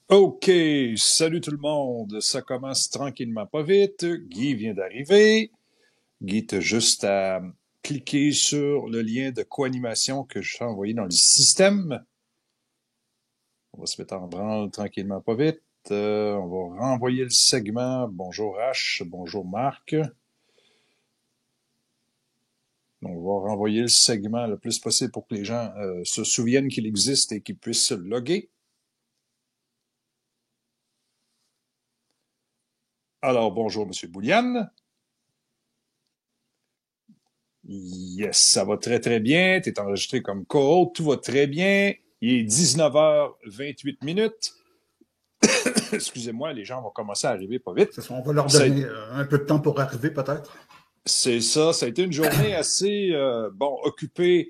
OK, salut tout le monde. Ça commence tranquillement pas vite. Guy vient d'arriver. Guy, t'as juste à cliquer sur le lien de co-animation que je t'ai envoyé dans le système. On va se mettre en branle tranquillement pas vite. On va renvoyer le segment. Bonjour H, bonjour Marc. On va renvoyer le segment le plus possible pour que les gens se souviennent qu'il existe et qu'ils puissent se loguer. Alors, bonjour Monsieur Bouliane. Yes, ça va très très bien. Tu es enregistré comme co-hôte, tout va très bien. Il est 19h28 minutes. Excusez-moi, les gens vont commencer à arriver pas vite. C'est ça, on va leur Ça, donner un peu de temps pour arriver, peut-être. c'est ça, ça a été une journée assez occupée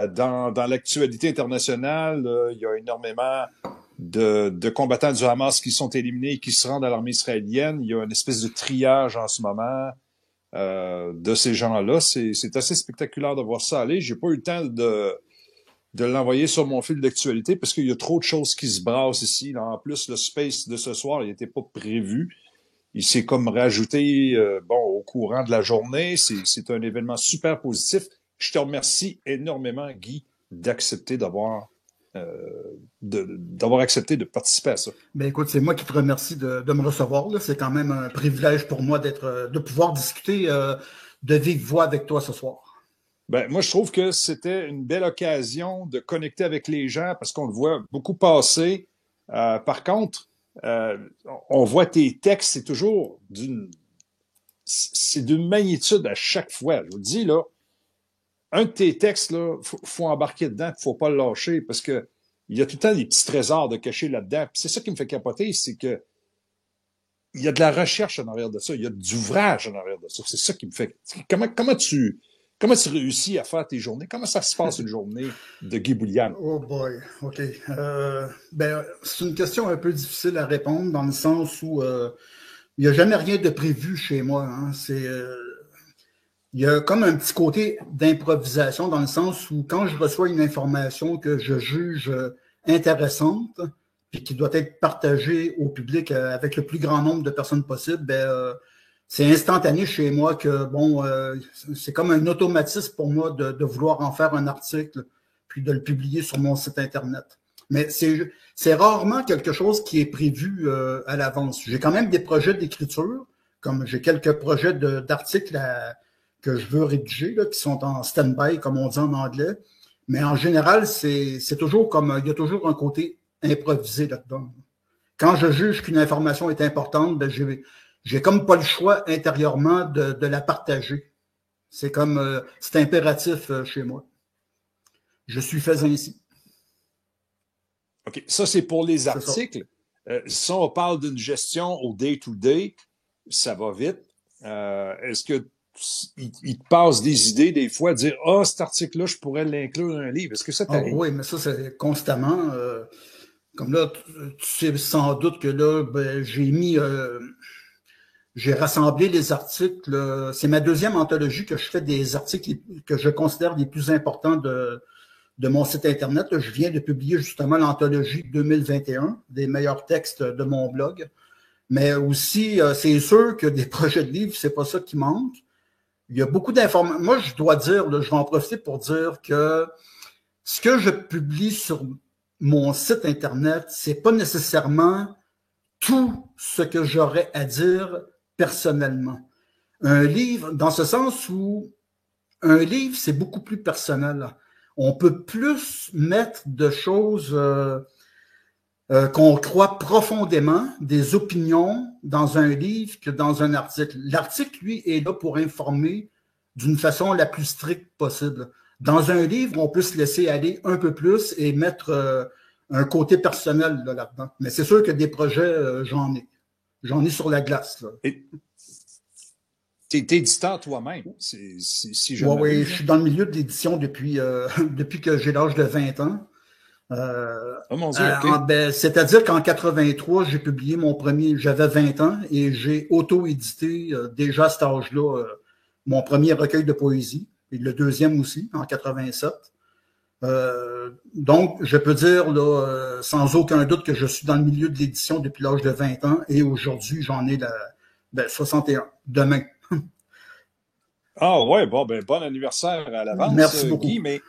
dans l'actualité internationale. Il y a énormément de combattants du Hamas qui sont éliminés et qui se rendent à l'armée israélienne. Il y a une espèce de triage en ce moment. De ces gens-là. C'est assez spectaculaire de voir ça aller. J'ai pas eu le temps de l'envoyer sur mon fil d'actualité parce qu'il y a trop de choses qui se brassent ici. Là. En plus, le space de ce soir, il n'était pas prévu. Il s'est comme rajouté au courant de la journée. C'est un événement super positif. Je te remercie énormément, Guy, d'accepter d'avoir accepté de participer à ça. Ben écoute, c'est moi qui te remercie de me recevoir. C'est quand même un privilège pour moi de pouvoir discuter de vive voix avec toi ce soir. Ben, moi, je trouve que c'était une belle occasion de connecter avec les gens parce qu'on le voit beaucoup passer. Par contre, euh, on voit tes textes, c'est d'une magnitude à chaque fois. Je vous le dis, là, un de tes textes, là, faut embarquer dedans, faut pas le lâcher parce que il y a tout le temps des petits trésors de cachés là-dedans. Puis c'est ça qui me fait capoter, c'est que il y a de la recherche en arrière de ça, il y a du ouvrage en arrière de ça. C'est ça qui me fait. Comment tu réussis à faire tes journées? Comment ça se passe une journée de Guy Bouliane? Oh boy, OK. C'est une question un peu difficile à répondre dans le sens où il n'y a jamais rien de prévu chez moi. Hein. Il y a comme un petit côté d'improvisation dans le sens où quand je reçois une information que je juge intéressante puis qui doit être partagée au public avec le plus grand nombre de personnes possible, c'est instantané chez moi que c'est comme un automatisme pour moi de vouloir en faire un article puis de le publier sur mon site internet. Mais c'est rarement quelque chose qui est prévu à l'avance. J'ai quand même des projets d'écriture, comme j'ai quelques projets d'articles que je veux rédiger, là, qui sont en stand-by, comme on dit en anglais. Mais en général, c'est toujours comme, il y a toujours un côté improvisé là-dedans. Quand je juge qu'une information est importante, j'ai comme pas le choix intérieurement de la partager. C'est comme, c'est impératif chez moi. Je suis fait ainsi. OK, ça, c'est pour les C'est ça. articles. Si on parle d'une gestion au day-to-day, ça va vite. Est-ce que il te passe des idées des fois, dire ah, cet article-là, je pourrais l'inclure dans un livre. Est-ce que ça Oh, t'arrive? oui, mais ça, c'est constamment. Comme là, tu sais sans doute que là, j'ai rassemblé les articles. C'est ma deuxième anthologie que je fais des articles que je considère les plus importants de mon site Internet. Je viens de publier justement l'anthologie 2021 des meilleurs textes de mon blog. Mais aussi, c'est sûr que des projets de livres, c'est pas ça qui manque. Il y a beaucoup d'informations. Moi, je dois dire, là, je vais en profiter pour dire que ce que je publie sur mon site Internet, c'est pas nécessairement tout ce que j'aurais à dire personnellement. Un livre, dans ce sens où un livre, c'est beaucoup plus personnel. On peut plus mettre de choses qu'on croit profondément, des opinions dans un livre que dans un article. L'article, lui, est là pour informer d'une façon la plus stricte possible. Dans un livre, on peut se laisser aller un peu plus et mettre un côté personnel là-dedans. Mais c'est sûr que des projets, j'en ai. J'en ai sur la glace. Là. Et t'es éditeur toi-même, si je ne Ouais, oui, je m'abuse. suis dans le milieu de l'édition depuis, depuis que j'ai l'âge de 20 ans. Oh mon Dieu, OK. C'est-à-dire qu'en 83, j'ai publié mon premier, j'avais 20 ans et j'ai auto-édité déjà à cet âge-là mon premier recueil de poésie et le deuxième aussi en 87. Donc, je peux dire là, sans aucun doute que je suis dans le milieu de l'édition depuis l'âge de 20 ans et aujourd'hui, j'en ai 61, demain. Ah ouais, bon, ben, bon anniversaire à l'avance, Merci beaucoup. Guy, mais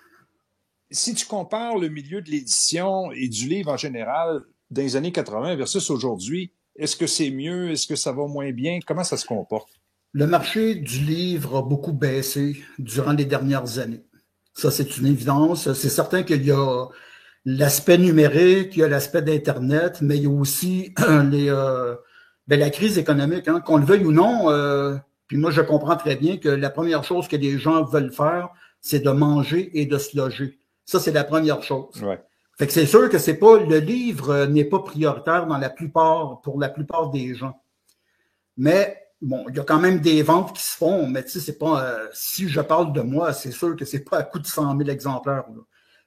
si tu compares le milieu de l'édition et du livre en général dans les années 80 versus aujourd'hui, est-ce que c'est mieux? Est-ce que ça va moins bien? Comment ça se comporte? Le marché du livre a beaucoup baissé durant les dernières années. Ça, c'est une évidence. C'est certain qu'il y a l'aspect numérique, il y a l'aspect d'Internet, mais il y a aussi la crise économique, hein, qu'on le veuille ou non. Puis moi, je comprends très bien que la première chose que les gens veulent faire, c'est de manger et de se loger. Ça, c'est la première chose. Ouais. Fait que c'est sûr que c'est pas le livre n'est pas prioritaire pour la plupart des gens. Mais bon, il y a quand même des ventes qui se font, mais tu sais, c'est pas si je parle de moi, c'est sûr que c'est pas à coût de 100 000 exemplaires. Là.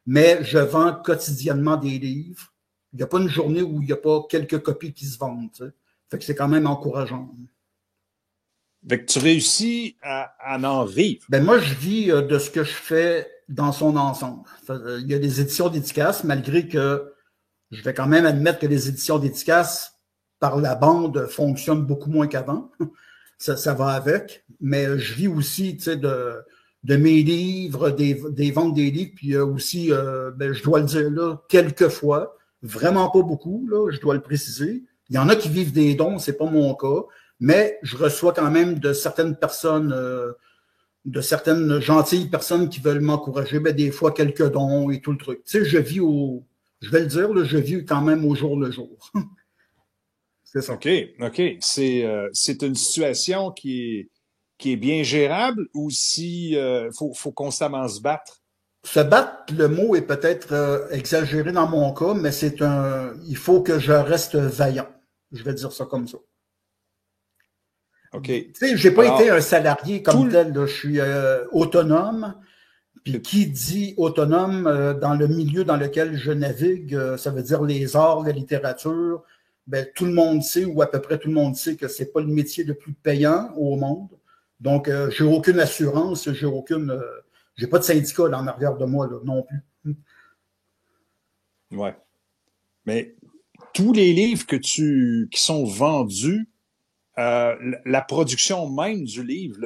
Mais je vends quotidiennement des livres. Il n'y a pas une journée où il n'y a pas quelques copies qui se vendent. Tu sais. Fait que c'est quand même encourageant. Fait que tu réussis à en vivre. Ben moi, je vis de ce que je fais dans son ensemble. Il y a des éditions dédicaces, malgré que je vais quand même admettre que les éditions dédicaces par la bande fonctionnent beaucoup moins qu'avant. Ça va avec. Mais je vis aussi, tu sais, de mes livres, des ventes des livres, puis aussi, je dois le dire là, quelquefois, vraiment pas beaucoup, là, je dois le préciser. Il y en a qui vivent des dons, c'est pas mon cas, mais je reçois quand même de certaines personnes, de certaines gentilles personnes qui veulent m'encourager, des fois quelques dons et tout le truc. Tu sais, je vais le dire, là, je vis quand même au jour le jour. C'est ça. OK. C'est une situation qui est bien gérable ou si faut constamment se battre? Se battre, le mot est peut-être exagéré dans mon cas, mais il faut que je reste vaillant. Je vais dire ça comme ça. OK. Tu sais, j'ai pas été un salarié comme tel, là. Je suis autonome. Puis qui dit autonome dans le milieu dans lequel je navigue, ça veut dire les arts, la littérature. Ben, tout le monde sait, ou à peu près tout le monde sait, que c'est pas le métier le plus payant au monde. Donc, j'ai aucune assurance, j'ai pas de syndicat là, en arrière de moi là, non plus. Ouais. Mais tous les livres qui sont vendus, la production même du livre,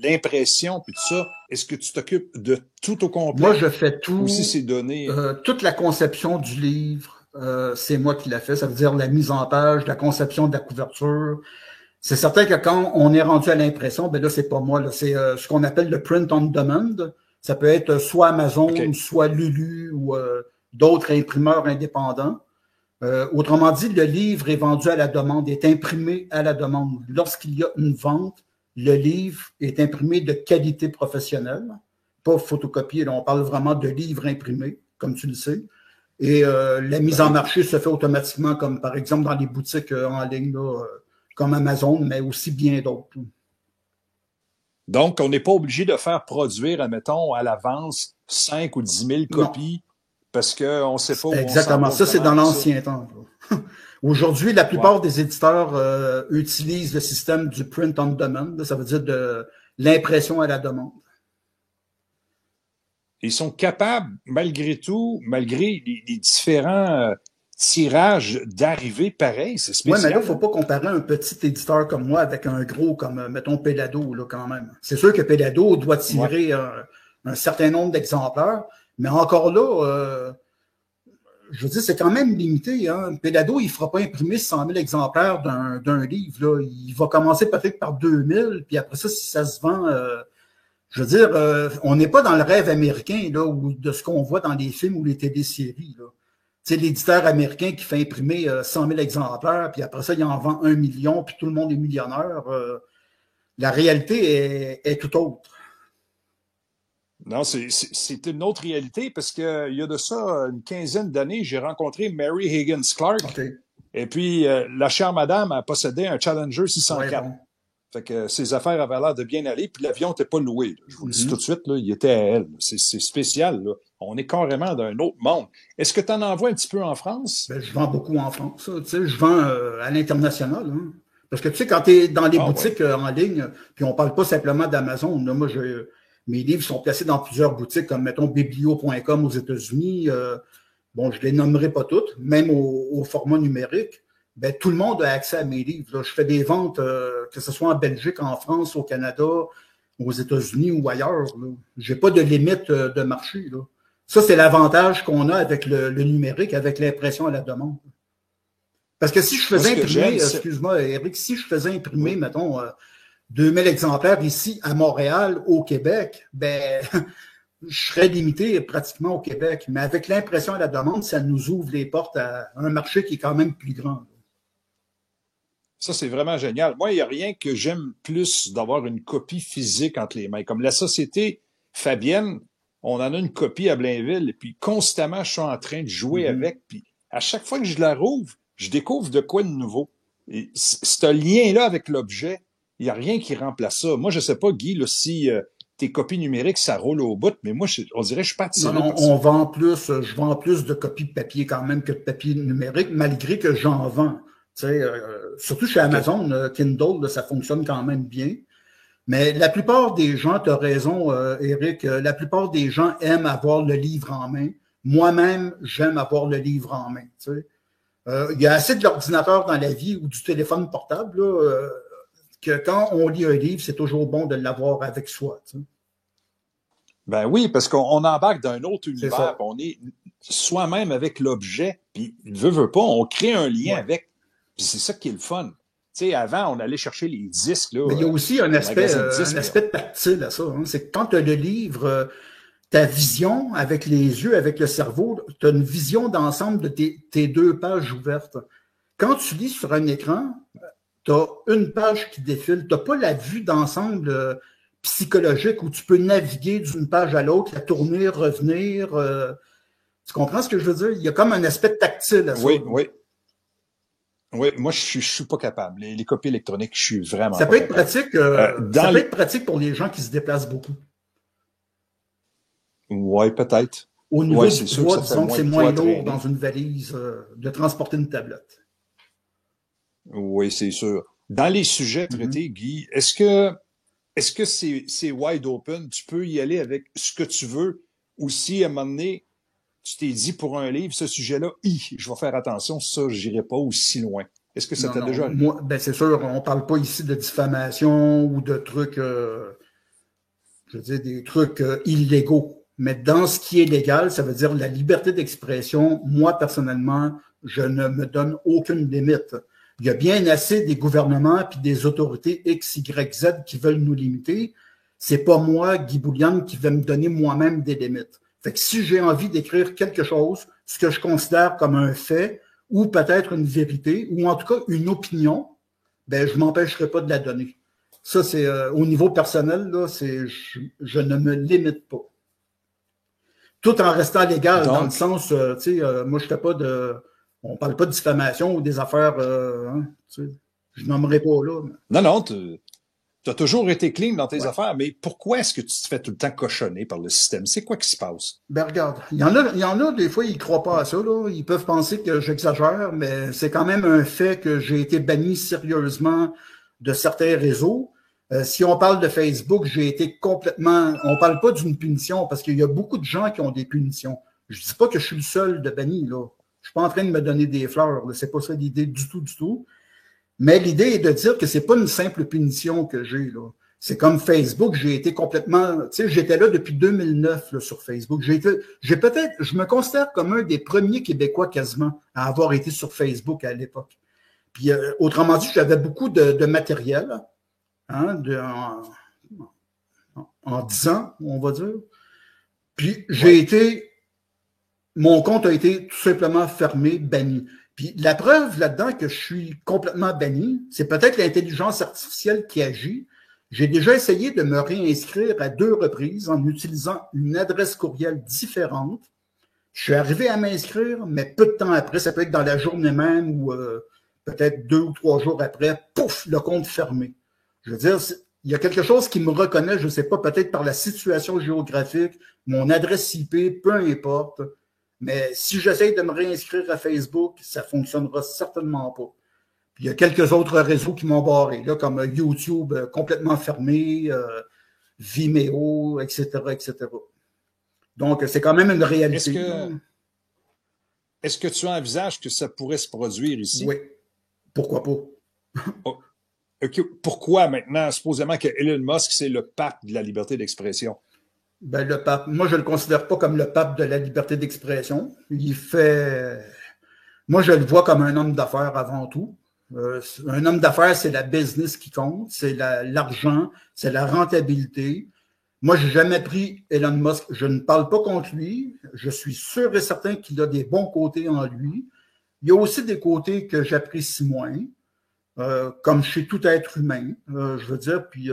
l'impression, puis tout ça, est-ce que tu t'occupes de tout au complet? Moi, je fais tout. Ou si c'est donné? Toute la conception du livre, c'est moi qui la fait. Ça veut dire la mise en page, la conception de la couverture. C'est certain que quand on est rendu à l'impression, ben là, c'est pas moi. Là, c'est ce qu'on appelle le print on demand. Ça peut être soit Amazon, soit Lulu ou d'autres imprimeurs indépendants. Autrement dit, le livre est vendu à la demande, est imprimé à la demande. Lorsqu'il y a une vente, le livre est imprimé de qualité professionnelle, pas photocopié. Là, on parle vraiment de livre imprimé, comme tu le sais. Et la mise en marché se fait automatiquement, comme par exemple dans les boutiques en ligne, là, comme Amazon, mais aussi bien d'autres. Donc, on n'est pas obligé de faire produire, admettons, à l'avance 5 ou 10 000 copies. Non. Parce qu'on ne sait pas où exactement. On ça, c'est dans l'ancien temps. Aujourd'hui, la plupart des éditeurs utilisent le système du print on demand. Ça veut dire de l'impression à la demande. Ils sont capables, malgré tout, malgré les différents tirages, d'arriver pareil. C'est spécial. Oui, mais là, il ne faut pas comparer un petit éditeur comme moi avec un gros comme, mettons, Pelado, là, quand même. C'est sûr que Pelado doit tirer un certain nombre d'exemplaires. Mais encore là, je veux dire, c'est quand même limité. Hein. Pelado, il ne fera pas imprimer 100 000 exemplaires d'un livre. Là. Il va commencer peut-être par 2000, puis après ça, si ça se vend, je veux dire, on n'est pas dans le rêve américain là, ou de ce qu'on voit dans les films ou les téléséries. Tu sais, l'éditeur américain qui fait imprimer 100 000 exemplaires, puis après ça, il en vend 1 million, puis tout le monde est millionnaire. La réalité est tout autre. Non, c'est une autre réalité parce qu'il y a de ça une quinzaine d'années, j'ai rencontré Mary Higgins Clark. Okay. Et puis, la chère madame a possédé un Challenger 604. Ouais, bon. Fait que ses affaires avaient l'air de bien aller, puis l'avion n'était pas loué. Là. Je vous le dis tout de suite, là, il était à elle. C'est spécial. Là. On est carrément d'un autre monde. Est-ce que tu en envoies un petit peu en France? Ben, je vends beaucoup en France. Tu sais, je vends à l'international. Hein. Parce que tu sais, quand tu es dans les boutiques en ligne, puis on parle pas simplement d'Amazon. Moi, mes livres sont placés dans plusieurs boutiques, comme, mettons, biblio.com aux États-Unis. Bon, je ne les nommerai pas toutes, même au format numérique. Ben, tout le monde a accès à mes livres. Là. Je fais des ventes, que ce soit en Belgique, en France, au Canada, aux États-Unis ou ailleurs. Je n'ai pas de limite de marché. Là. Ça, c'est l'avantage qu'on a avec le numérique, avec l'impression à la demande. Parce que si je faisais imprimer, excuse-moi, Éric, si je faisais imprimer, mettons, 2000 exemplaires ici à Montréal, au Québec, ben, je serais limité pratiquement au Québec. Mais avec l'impression à la demande, ça nous ouvre les portes à un marché qui est quand même plus grand. Ça, c'est vraiment génial. Moi, il n'y a rien que j'aime plus d'avoir une copie physique entre les mains. Comme la société Fabienne, on en a une copie à Blainville, et puis constamment, je suis en train de jouer avec. Puis à chaque fois que je la rouvre, je découvre de quoi de nouveau. Et ce lien-là avec l'objet, il n'y a rien qui remplace ça. Moi, je ne sais pas, Guy, là, si tes copies numériques, ça roule au bout, mais moi, on dirait que je suis pas attiré. Non, on vend plus, je vends plus de copies de papier quand même que de papier numérique, malgré que j'en vends. Surtout chez Amazon, Kindle, ça fonctionne quand même bien. Mais la plupart des gens, tu as raison, Éric, la plupart des gens aiment avoir le livre en main. Moi-même, j'aime avoir le livre en main. Il y a assez de l'ordinateur dans la vie ou du téléphone portable là, que quand on lit un livre, c'est toujours bon de l'avoir avec soi. Ben oui, parce qu'on embarque dans un autre univers, on est soi-même avec l'objet, puis veut pas, on crée un lien avec, puis c'est ça qui est le fun. Tu sais, avant, on allait chercher les disques. Là, mais il y a aussi un aspect tactile à ça. Hein. C'est que quand tu as le livre, ta vision avec les yeux, avec le cerveau, tu as une vision d'ensemble de tes 2 pages ouvertes. Quand tu lis sur un écran, tu as une page qui défile. Tu n'as pas la vue d'ensemble psychologique où tu peux naviguer d'une page à l'autre, la tourner, revenir. Tu comprends ce que je veux dire? Il y a comme un aspect tactile à ça. Oui, oui. Oui, moi, je suis pas capable. Les copies électroniques, je suis vraiment ça pas peut être capable. pratique. Ça peut être pratique pour les gens qui se déplacent beaucoup. Oui, peut-être. Au niveau du poids, disons que c'est moins lourd dans une valise de transporter une tablette. Oui, c'est sûr. Dans les sujets traités, Guy, est-ce que c'est wide open? Tu peux y aller avec ce que tu veux, ou si à un moment donné, tu t'es dit pour un livre, ce sujet-là, je vais faire attention, ça, j'irai pas aussi loin. Est-ce que ça t'a déjà arrivé? Moi, ben c'est sûr, on parle pas ici de diffamation ou de trucs, je veux dire, des trucs illégaux. Mais dans ce qui est légal, ça veut dire la liberté d'expression. Moi, personnellement, je ne me donne aucune limite. Il y a bien assez des gouvernements puis des autorités X, Y, Z qui veulent nous limiter. C'est pas moi, Guy Bouliane, qui vais me donner moi-même des limites. Fait que si j'ai envie d'écrire quelque chose, ce que je considère comme un fait, ou peut-être une vérité, ou en tout cas une opinion, ben je m'empêcherai pas de la donner. Ça, c'est au niveau personnel, là, je ne me limite pas. Tout en restant légal, dans le sens, tu sais, moi, je fais pas on parle pas de diffamation ou des affaires, tu sais, je nommerai pas là. Mais... Non, tu as toujours été clean dans tes affaires, mais pourquoi est-ce que tu te fais tout le temps cochonner par le système? C'est quoi qui se passe? Ben regarde, il y en a des fois, ils croient pas à ça, là. Ils peuvent penser que j'exagère, mais c'est quand même un fait que j'ai été banni sérieusement de certains réseaux. Si on parle de Facebook, j'ai été complètement... On parle pas d'une punition, parce qu'il y a beaucoup de gens qui ont des punitions. Je dis pas que je suis le seul de banni, là. Je suis pas en train de me donner des fleurs, là. C'est pas ça l'idée du tout, du tout. Mais l'idée est de dire que c'est pas une simple punition que j'ai, là. C'est comme Facebook, j'ai été complètement... Tu sais, j'étais là depuis 2009 là, sur Facebook. Je me considère comme un des premiers Québécois quasiment à avoir été sur Facebook à l'époque. Puis, autrement dit, j'avais beaucoup de matériel, hein, en 10 ans, on va dire. Puis, mon compte a été tout simplement fermé, banni. Puis la preuve là-dedans que je suis complètement banni, c'est peut-être l'intelligence artificielle qui agit. J'ai déjà essayé de me réinscrire à 2 reprises en utilisant une adresse courriel différente. Je suis arrivé à m'inscrire, mais peu de temps après, ça peut être dans la journée même ou peut-être 2 ou 3 jours après, pouf, le compte fermé. Je veux dire, il y a quelque chose qui me reconnaît, je ne sais pas, peut-être par la situation géographique, mon adresse IP, peu importe. Mais si j'essaye de me réinscrire à Facebook, ça ne fonctionnera certainement pas. Puis il y a quelques autres réseaux qui m'ont barré, là, comme YouTube complètement fermé, Vimeo, etc., etc. Donc, c'est quand même une réalité. Est-ce que tu envisages que ça pourrait se produire ici? Oui. Pourquoi pas? Oh, okay. Pourquoi maintenant, supposément que Elon Musk, c'est le pape de la liberté d'expression? Ben, le pape, moi, je ne le considère pas comme le pape de la liberté d'expression. Moi, je le vois comme un homme d'affaires avant tout. Un homme d'affaires, c'est la business qui compte, c'est l'argent, c'est la rentabilité. Moi, j'ai jamais pris Elon Musk. Je ne parle pas contre lui. Je suis sûr et certain qu'il a des bons côtés en lui. Il y a aussi des côtés que j'apprécie moins, comme chez tout être humain, je veux dire. Puis,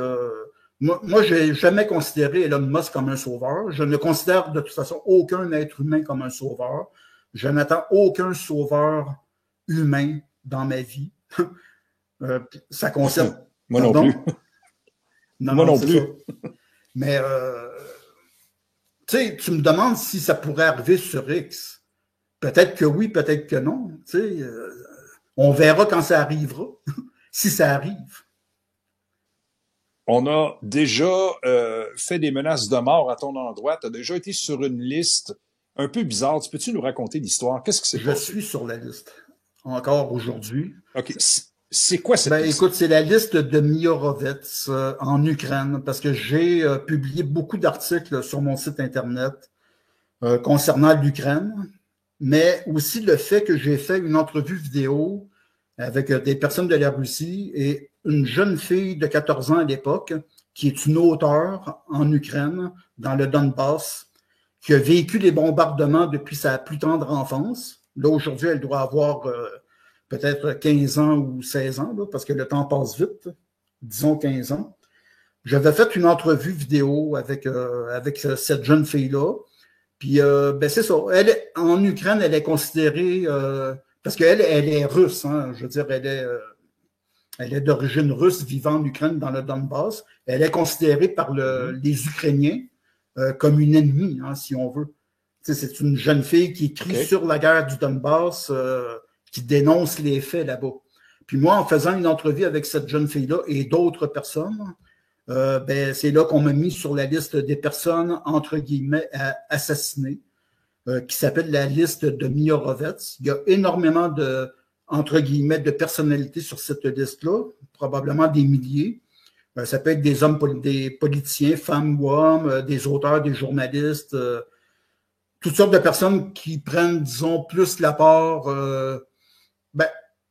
moi je n'ai jamais considéré Elon Musk comme un sauveur. Je ne considère de toute façon aucun être humain comme un sauveur. Je n'attends aucun sauveur humain dans ma vie. Ça concerne... Moi non plus. Moi non plus. Mais, tu sais, tu me demandes si ça pourrait arriver sur X. Peut-être que oui, peut-être que non. Tu sais, on verra quand ça arrivera, si ça arrive. On a déjà fait des menaces de mort à ton endroit. Tu as déjà été sur une liste un peu bizarre. Peux-tu nous raconter l'histoire? Qu'est-ce qui s'est passé? Je suis sur la liste, encore aujourd'hui. OK. C'est quoi cette liste? Écoute, c'est la liste de Miorovets en Ukraine, parce que j'ai publié beaucoup d'articles sur mon site Internet concernant l'Ukraine, mais aussi le fait que j'ai fait une entrevue vidéo avec des personnes de la Russie et une jeune fille de 14 ans à l'époque, qui est une auteure en Ukraine, dans le Donbass, qui a vécu les bombardements depuis sa plus tendre enfance. Là, aujourd'hui, elle doit avoir peut-être 15 ans ou 16 ans, là, parce que le temps passe vite, disons 15 ans. J'avais fait une entrevue vidéo avec cette jeune fille-là. Puis, ben c'est ça. Elle, en Ukraine, elle est considérée, parce qu'elle elle est russe, hein, je veux dire, elle est d'origine russe vivant en Ukraine dans le Donbass. Elle est considérée par les Ukrainiens comme une ennemie, hein, si on veut. Tu sais, c'est une jeune fille qui écrit sur la guerre du Donbass, qui dénonce les faits là-bas. Puis moi, en faisant une entrevue avec cette jeune fille-là et d'autres personnes, ben, c'est là qu'on m'a mis sur la liste des personnes, entre guillemets, assassinées, qui s'appelle la liste de Miorovets. Il y a énormément de, entre guillemets, de personnalités sur cette liste-là, probablement des milliers. Ça peut être des hommes, des politiciens, femmes ou hommes, des auteurs, des journalistes, toutes sortes de personnes qui prennent, disons, plus la part, ben,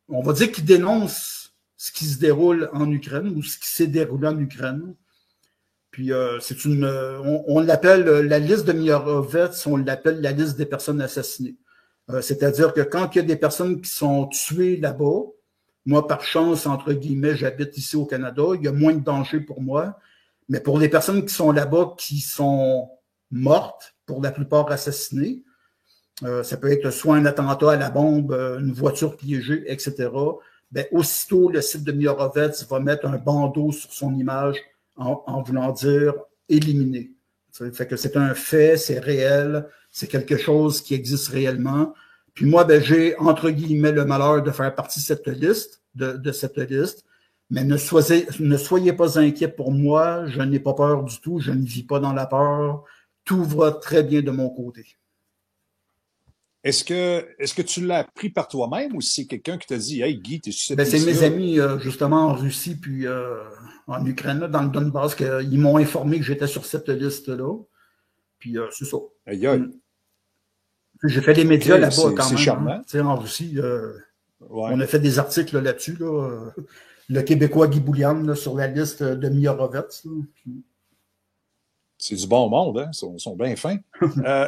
on va dire qu'ils dénoncent ce qui se déroule en Ukraine ou ce qui s'est déroulé en Ukraine. Puis c'est on l'appelle la liste de Miorovets, on l'appelle la liste des personnes assassinées. C'est-à-dire que quand il y a des personnes qui sont tuées là-bas, moi, par chance, entre guillemets, j'habite ici au Canada, il y a moins de danger pour moi. Mais pour les personnes qui sont là-bas, qui sont mortes, pour la plupart assassinées, ça peut être soit un attentat à la bombe, une voiture piégée, etc. Ben, aussitôt, le site de Miorovets va mettre un bandeau sur son image en voulant dire éliminer. Ça fait que c'est un fait, c'est réel, c'est quelque chose qui existe réellement. Puis moi, ben, j'ai, entre guillemets, le malheur de faire partie de cette liste, de cette liste. Mais ne soyez pas inquiets pour moi, je n'ai pas peur du tout, je ne vis pas dans la peur. Tout va très bien de mon côté. Est-ce que tu l'as appris par toi-même ou c'est quelqu'un qui t'a dit « Hey, Guy, t'es sur cette liste-là? C'est mes amis, justement, en Russie puis en Ukraine, là, dans le Donbass, qu'ils m'ont informé que j'étais sur cette liste-là. Puis c'est ça. Aïe, aïe. J'ai fait des médias là-bas quand même. C'est charmant. Hein. Tu sais, en Russie, on a fait des articles là-dessus. Là, le Québécois Guy Boulian là, sur la liste de Miorovets. C'est du bon monde, hein? Ils sont bien fins.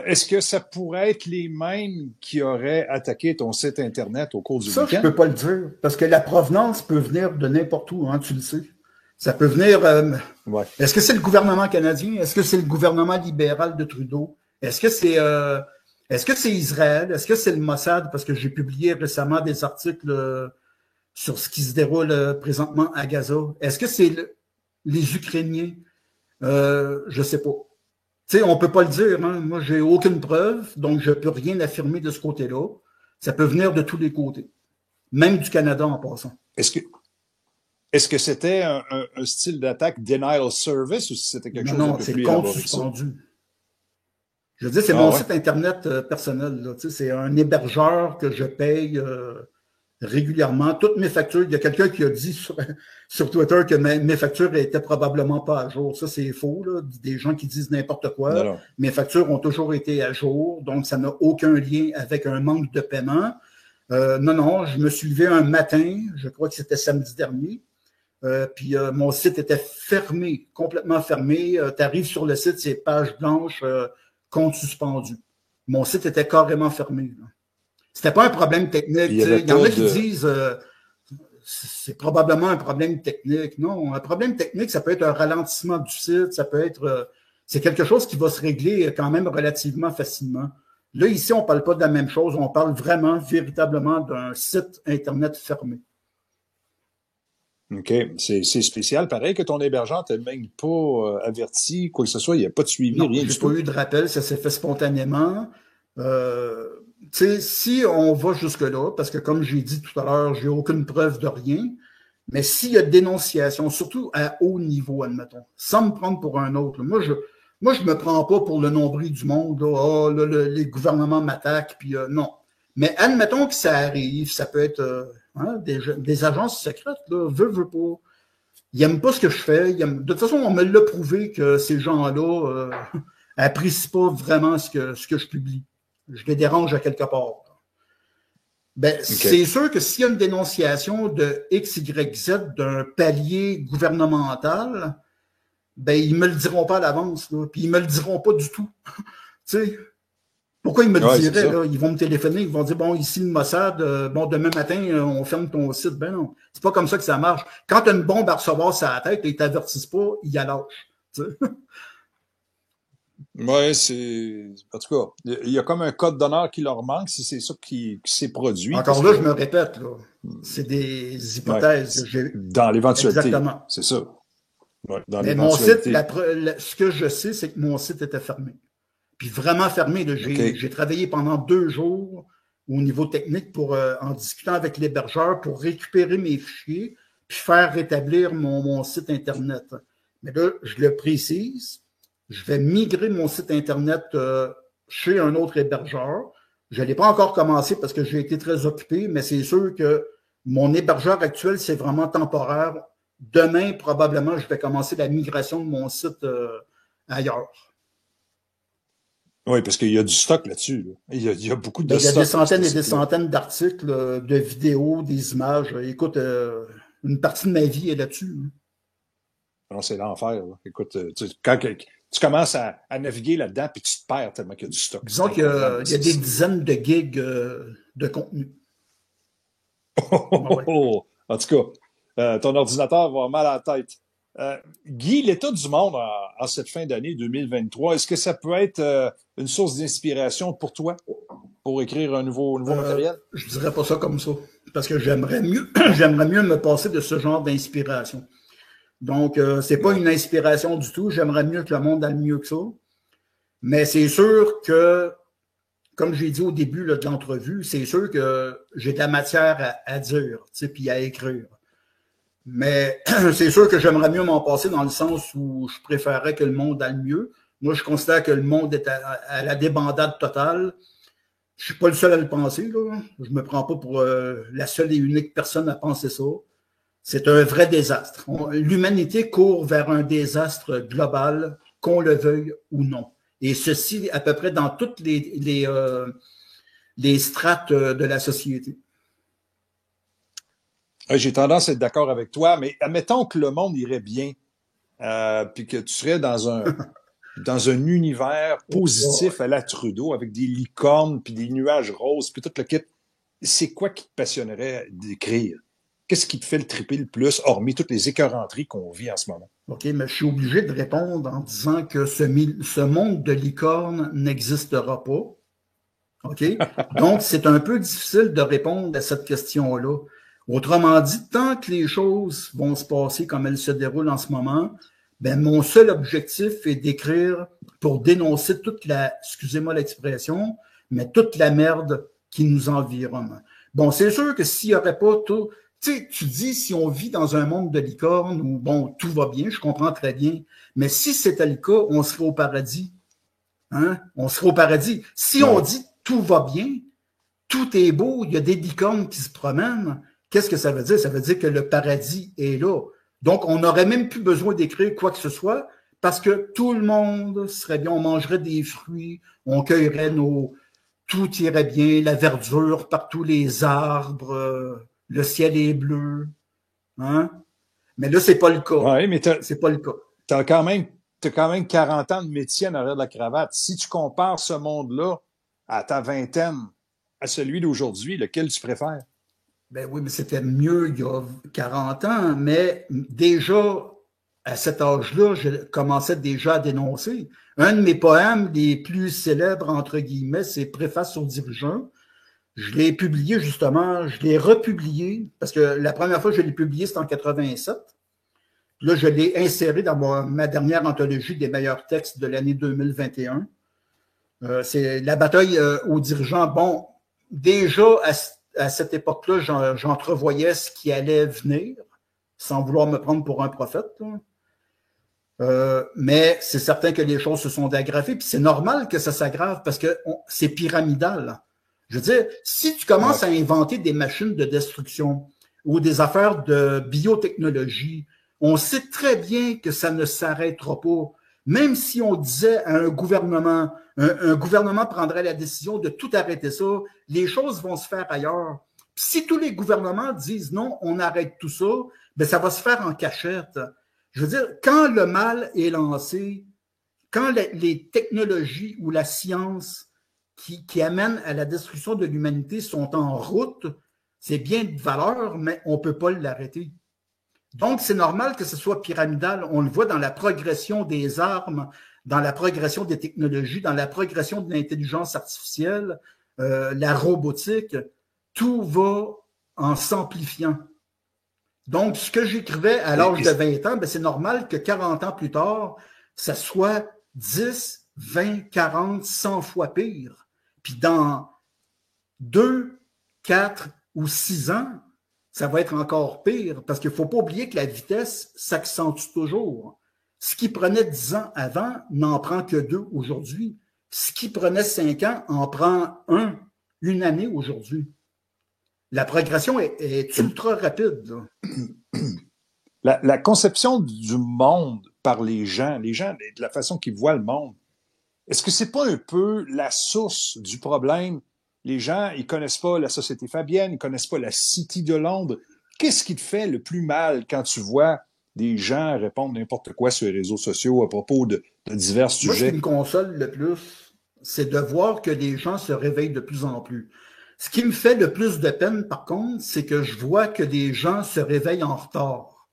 Est-ce que ça pourrait être les mêmes qui auraient attaqué ton site Internet au cours du week-end? Ça, je peux pas le dire, parce que la provenance peut venir de n'importe où, hein, tu le sais. Ça peut venir... ouais. Est-ce que c'est le gouvernement canadien? Est-ce que c'est le gouvernement libéral de Trudeau? Est-ce que c'est Israël? Est-ce que c'est le Mossad? Parce que j'ai publié récemment des articles sur ce qui se déroule présentement à Gaza. Est-ce que c'est les Ukrainiens? Je sais pas. Tu sais, on peut pas le dire. Hein? Moi, j'ai aucune preuve, donc je peux rien affirmer de ce côté-là. Ça peut venir de tous les côtés, même du Canada en passant. est-ce que c'était un style d'attaque denial service ou si c'était quelque chose Non, de plus c'est compte élaboré que ça? suspendu. Je veux dire, c'est Ah mon ouais? site Internet personnel. Là. Tu sais, c'est un hébergeur que je paye régulièrement. Toutes mes factures, il y a quelqu'un qui a dit sur Twitter que mes factures n'étaient probablement pas à jour. Ça, c'est faux. Là. Des gens qui disent n'importe Non, quoi. non. Mes factures ont toujours été à jour, donc ça n'a aucun lien avec un manque de paiement. Non, je me suis levé un matin, je crois que c'était samedi dernier, puis mon site était fermé, complètement fermé. Tu arrives sur le site, c'est page blanche, compte suspendu. Mon site était carrément fermé. C'était pas un problème technique. Il y en a qui disent c'est probablement un problème technique. Non, un problème technique, ça peut être un ralentissement du site, ça peut être c'est quelque chose qui va se régler quand même relativement facilement. Là, ici, on ne parle pas de la même chose, on parle vraiment, véritablement d'un site Internet fermé. OK. C'est spécial. Pareil que ton hébergeur ne t'a même pas averti, quoi que ce soit. Il n'y a pas de suivi, Non, rien j'ai du pas tout. eu de rappel, ça s'est fait spontanément. Si on va jusque-là, parce que comme j'ai dit tout à l'heure, j'ai aucune preuve de rien, mais s'il y a dénonciation, surtout à haut niveau, admettons, sans me prendre pour un autre, moi, je me prends pas pour le nombril du monde, là, les gouvernements m'attaquent, puis non. Mais admettons que ça arrive, ça peut être des agences secrètes, là, veut pas. Ils n'aiment pas ce que je fais. De toute façon, on me l'a prouvé que ces gens-là n'apprécient pas vraiment ce que je publie. Je les dérange à quelque part. Ben, okay. C'est sûr que s'il y a une dénonciation de X, Y, Z d'un palier gouvernemental, ben, ils ne me le diront pas à l'avance. Puis ils ne me le diront pas du tout. Tu sais, pourquoi ils me le diraient? Là? Ils vont me téléphoner, ils vont dire, bon, ici, le Mossad, demain matin, on ferme ton site. Ben non, c'est pas comme ça que ça marche. Quand tu as une bombe à recevoir sur la tête, ils ne t'avertissent pas, ils la lâchent. Oui, c'est. En tout cas, il y a comme un code d'honneur qui leur manque si c'est ça qui s'est produit. Encore là, je me répète, là. C'est des hypothèses. Ouais, dans l'éventualité. Exactement. C'est ça. Ouais, dans mais mon site, ce que je sais, c'est que mon site était fermé. Puis vraiment fermé. J'ai travaillé pendant 2 jours au niveau technique pour en discutant avec l'hébergeur pour récupérer mes fichiers puis faire rétablir mon site Internet. Mais là, je le précise, je vais migrer mon site Internet chez un autre hébergeur. Je ne l'ai pas encore commencé parce que j'ai été très occupé, mais c'est sûr que mon hébergeur actuel, c'est vraiment temporaire. Demain, probablement, je vais commencer la migration de mon site ailleurs. Oui, parce qu'il y a du stock là-dessus. Là. Il y a beaucoup de stock. Il y a des centaines et des site-là. centaines d'articles, de vidéos, des images. Écoute, une partie de ma vie est là-dessus. Non, c'est l'enfer. Là. Écoute, quand tu commences à naviguer là-dedans, puis tu te perds tellement qu'il y a du stock. Disons qu'il y a des dizaines de gigs de contenu. En tout cas, ton ordinateur va avoir mal à la tête. Guy, l'état du monde en cette fin d'année 2023, est-ce que ça peut être une source d'inspiration pour toi pour écrire un nouveau matériel? Je dirais pas ça comme ça, parce que j'aimerais mieux me passer de ce genre d'inspiration. Donc, c'est pas une inspiration du tout. J'aimerais mieux que le monde aille mieux que ça. Mais c'est sûr que, comme j'ai dit au début là, de l'entrevue, c'est sûr que j'ai de la matière à dire, puis à écrire. Mais c'est sûr que j'aimerais mieux m'en passer dans le sens où je préférerais que le monde aille mieux. Moi, je considère que le monde est à la débandade totale. Je suis pas le seul à le penser. Là. Je me prends pas pour la seule et unique personne à penser ça. C'est un vrai désastre. L'humanité court vers un désastre global, qu'on le veuille ou non. Et ceci à peu près dans toutes les strates de la société. J'ai tendance à être d'accord avec toi, mais admettons que le monde irait bien, puis que tu serais dans un univers positif à la Trudeau, avec des licornes, puis des nuages roses, puis tout le kit. C'est quoi qui te passionnerait d'écrire? Qu'est-ce qui te fait le triper le plus, hormis toutes les écœuranteries qu'on vit en ce moment? OK, mais je suis obligé de répondre en disant que ce monde de licornes n'existera pas. OK? Donc, c'est un peu difficile de répondre à cette question-là. Autrement dit, tant que les choses vont se passer comme elles se déroulent en ce moment, ben mon seul objectif est d'écrire pour dénoncer toute la, excusez-moi l'expression, mais toute la merde qui nous environne. Bon, c'est sûr que s'il n'y aurait pas tout, Tu sais, tu dis, si on vit dans un monde de licorne où, bon, tout va bien, je comprends très bien, mais si c'était le cas, on serait au paradis. Hein? On serait au paradis. Si on dit tout va bien, tout est beau, il y a des licornes qui se promènent, qu'est-ce que ça veut dire? Ça veut dire que le paradis est là. Donc, on n'aurait même plus besoin d'écrire quoi que ce soit parce que tout le monde serait bien, on mangerait des fruits, on cueillerait tout irait bien, la verdure partout, les arbres, le ciel est bleu. Hein? Mais là, c'est pas le cas. Oui, mais c'est pas le cas. T'as quand même 40 ans de métier en arrière de la cravate. Si tu compares ce monde-là à ta vingtaine, à celui d'aujourd'hui, lequel tu préfères? Ben oui, mais c'était mieux il y a 40 ans, mais déjà, à cet âge-là, je commençais déjà à dénoncer. Un de mes poèmes les plus célèbres, entre guillemets, c'est Préface aux dirigeants. Je l'ai publié justement, je l'ai republié, parce que la première fois que je l'ai publié, c'était en 87. Là, je l'ai inséré dans ma dernière anthologie des meilleurs textes de l'année 2021. C'est la bataille aux dirigeants. Bon, déjà, à cette époque-là, j'entrevoyais ce qui allait venir, sans vouloir me prendre pour un prophète. Mais c'est certain que les choses se sont aggravées, puis c'est normal que ça s'aggrave parce que c'est pyramidal. Je veux dire, si tu commences à inventer des machines de destruction ou des affaires de biotechnologie, on sait très bien que ça ne s'arrêtera pas. Même si on disait à un gouvernement prendrait la décision de tout arrêter ça, les choses vont se faire ailleurs. Puis si tous les gouvernements disent non, on arrête tout ça, ben ça va se faire en cachette. Je veux dire, quand le mal est lancé, quand les technologies ou la science qui amènent à la destruction de l'humanité sont en route, c'est bien de valeur, mais on ne peut pas l'arrêter. Donc, c'est normal que ce soit pyramidal. On le voit dans la progression des armes, dans la progression des technologies, dans la progression de l'intelligence artificielle, la robotique. Tout va en s'amplifiant. Donc, ce que j'écrivais à l'âge de 20 ans, ben, c'est normal que 40 ans plus tard, ça soit 10, 20, 40, 100 fois pire. Puis dans 2, 4 ou 6 ans, ça va être encore pire parce qu'il ne faut pas oublier que la vitesse s'accentue toujours. Ce qui prenait 10 ans avant n'en prend que 2 aujourd'hui. Ce qui prenait 5 ans en prend une année aujourd'hui. La progression est ultra rapide. La conception du monde par les gens, de la façon qu'ils voient le monde, est-ce que c'est pas un peu la source du problème? Les gens, ils connaissent pas la Société Fabienne, ils connaissent pas la City de Londres. Qu'est-ce qui te fait le plus mal quand tu vois des gens répondre n'importe quoi sur les réseaux sociaux à propos de divers sujets? Moi, ce qui me console le plus, c'est de voir que les gens se réveillent de plus en plus. Ce qui me fait le plus de peine, par contre, c'est que je vois que les gens se réveillent en retard.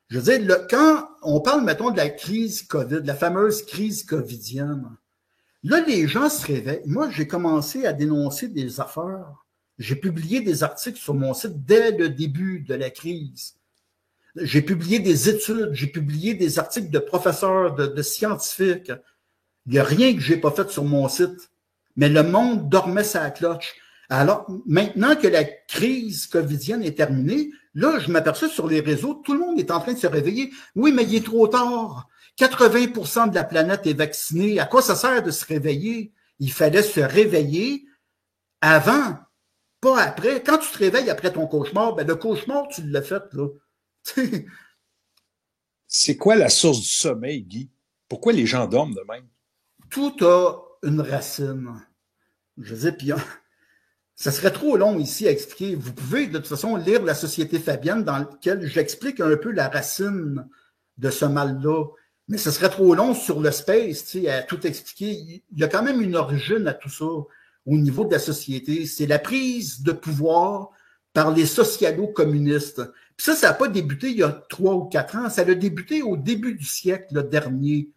Je veux dire, quand on parle, mettons, de la crise COVID, la fameuse crise covidienne, là, les gens se réveillent. Moi, j'ai commencé à dénoncer des affaires. J'ai publié des articles sur mon site dès le début de la crise. J'ai publié des études, j'ai publié des articles de professeurs, de scientifiques. Il n'y a rien que je n'ai pas fait sur mon site. Mais le monde dormait sa cloche. Alors, maintenant que la crise covidienne est terminée, là, je m'aperçois sur les réseaux, tout le monde est en train de se réveiller. Oui, mais il est trop tard. 80% de la planète est vaccinée. À quoi ça sert de se réveiller? Il fallait se réveiller avant, pas après. Quand tu te réveilles après ton cauchemar, ben le cauchemar, tu l'as fait, là. C'est quoi la source du sommeil, Guy? Pourquoi les gens dorment de même? Tout a une racine. Je veux dire, puis ça serait trop long ici à expliquer. Vous pouvez, de toute façon, lire La Société Fabienne dans laquelle j'explique un peu la racine de ce mal-là. Mais ce serait trop long sur le space, tu sais, à tout expliquer. Il y a quand même une origine à tout ça au niveau de la société. C'est la prise de pouvoir par les socialo-communistes. Puis ça n'a pas débuté il y a 3 ou 4 ans. Ça a débuté au début du siècle dernier.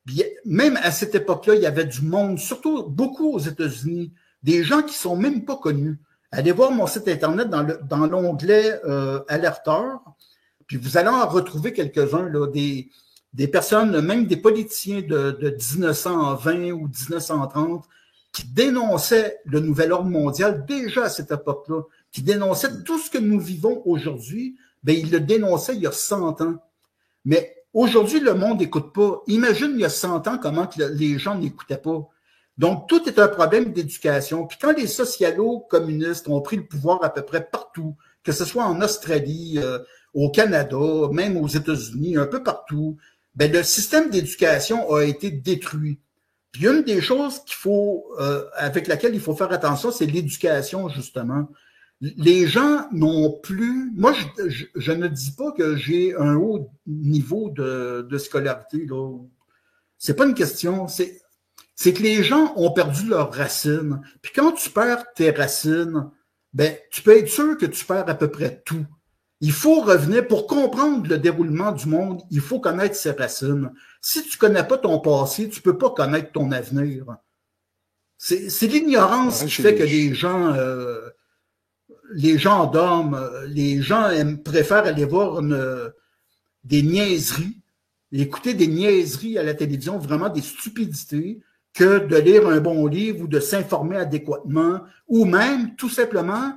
Puis même à cette époque-là, il y avait du monde, surtout beaucoup aux États-Unis, des gens qui ne sont même pas connus. Allez voir mon site Internet dans l'onglet Alerteur, puis vous allez en retrouver quelques-uns, là, des personnes, même des politiciens de 1920 ou 1930, qui dénonçaient le nouvel ordre mondial déjà à cette époque-là. qui dénonçait tout ce que nous vivons aujourd'hui, ben, il le dénonçait il y a 100 ans. Mais aujourd'hui, le monde n'écoute pas. Imagine il y a 100 ans comment les gens n'écoutaient pas. Donc, tout est un problème d'éducation. Puis quand les socialo-communistes ont pris le pouvoir à peu près partout, que ce soit en Australie, au Canada, même aux États-Unis, un peu partout, ben, le système d'éducation a été détruit. Puis une des choses avec laquelle il faut faire attention, c'est l'éducation, justement. Les gens n'ont plus. Moi, je ne dis pas que j'ai un haut niveau de scolarité. Là. C'est pas une question. C'est que les gens ont perdu leurs racines. Puis quand tu perds tes racines, ben, tu peux être sûr que tu perds à peu près tout. Il faut revenir, pour comprendre le déroulement du monde, il faut connaître ses racines. Si tu connais pas ton passé, tu peux pas connaître ton avenir. C'est l'ignorance qui fait que les gens dorment, les gens préfèrent aller voir des niaiseries, écouter des niaiseries à la télévision, vraiment des stupidités, que de lire un bon livre ou de s'informer adéquatement, ou même, tout simplement,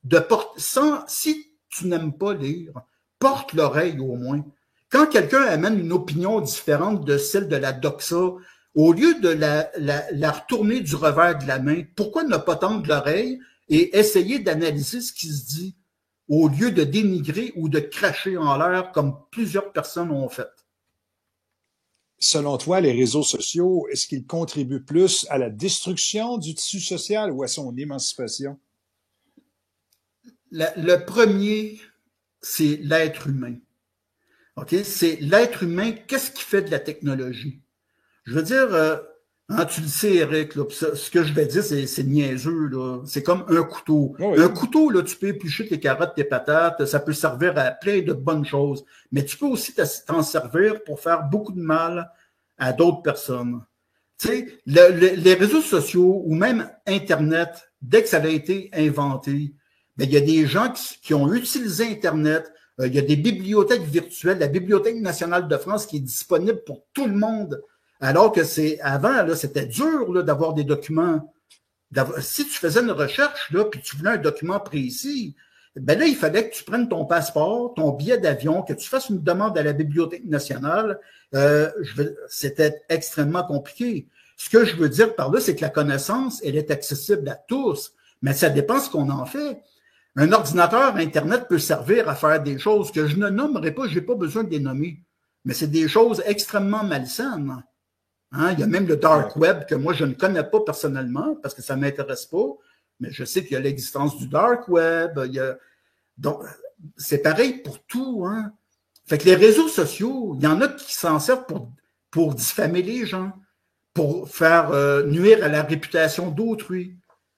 de porter, si tu n'aimes pas lire, porte l'oreille au moins. Quand quelqu'un amène une opinion différente de celle de la doxa, au lieu de la retourner du revers de la main, pourquoi ne pas tendre l'oreille et essayer d'analyser ce qui se dit, au lieu de dénigrer ou de cracher en l'air comme plusieurs personnes ont fait? Selon toi, les réseaux sociaux, est-ce qu'ils contribuent plus à la destruction du tissu social ou à son émancipation? Le premier, c'est l'être humain. OK? C'est l'être humain, qu'est-ce qui fait de la technologie? Je veux dire, tu le sais, Eric, là, ce que je vais dire, c'est niaiseux. Là. C'est comme un couteau. Oui. Un couteau, là, tu peux éplucher tes carottes, tes patates, ça peut servir à plein de bonnes choses. Mais tu peux aussi t'en servir pour faire beaucoup de mal à d'autres personnes. Tu sais, les réseaux sociaux ou même Internet, dès que ça a été inventé, ben, il y a des gens qui ont utilisé Internet. Il y a des bibliothèques virtuelles, la Bibliothèque nationale de France qui est disponible pour tout le monde. Alors que avant, là, c'était dur là, d'avoir des documents. Si tu faisais une recherche, là, puis tu voulais un document précis, ben là, il fallait que tu prennes ton passeport, ton billet d'avion, que tu fasses une demande à la Bibliothèque nationale. C'était extrêmement compliqué. Ce que je veux dire par là, c'est que la connaissance, elle est accessible à tous, mais ça dépend ce qu'on en fait. Un ordinateur Internet peut servir à faire des choses que je ne nommerai pas, je n'ai pas besoin de les nommer, mais c'est des choses extrêmement malsaines. Hein? Il y a même le dark web que moi, je ne connais pas personnellement parce que ça ne m'intéresse pas, mais je sais qu'il y a l'existence du dark web. Donc, c'est pareil pour tout. Hein? Fait que les réseaux sociaux, il y en a qui s'en servent pour diffamer les gens, pour faire nuire à la réputation d'autrui.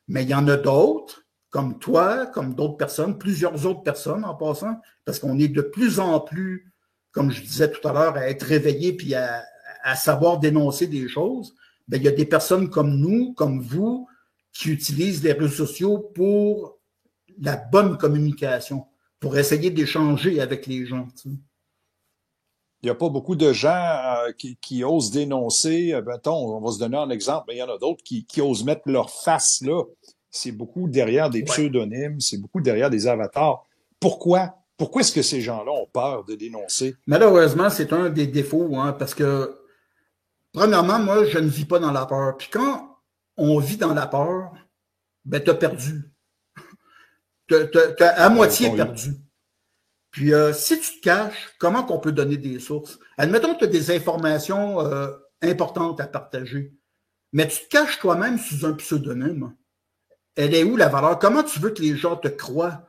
Mais il y en a d'autres, comme toi, comme d'autres personnes, plusieurs autres personnes en passant, parce qu'on est de plus en plus, comme je disais tout à l'heure, à être réveillés puis à savoir dénoncer des choses. Bien, il y a des personnes comme nous, comme vous, qui utilisent les réseaux sociaux pour la bonne communication, pour essayer d'échanger avec les gens. Tu sais. Il n'y a pas beaucoup de gens qui osent dénoncer. Mettons, on va se donner un exemple, mais il y en a d'autres qui osent mettre leur face là. C'est beaucoup derrière des pseudonymes, c'est beaucoup derrière des avatars. Pourquoi? Pourquoi est-ce que ces gens-là ont peur de dénoncer? Malheureusement, c'est un des défauts, hein, parce que, premièrement, moi, je ne vis pas dans la peur. Puis quand on vit dans la peur, ben, t'as perdu. T'as à moitié perdu. Puis si tu te caches, comment qu'on peut donner des sources? Admettons que tu as des informations importantes à partager, mais tu te caches toi-même sous un pseudonyme. Elle est où la valeur? Comment tu veux que les gens te croient?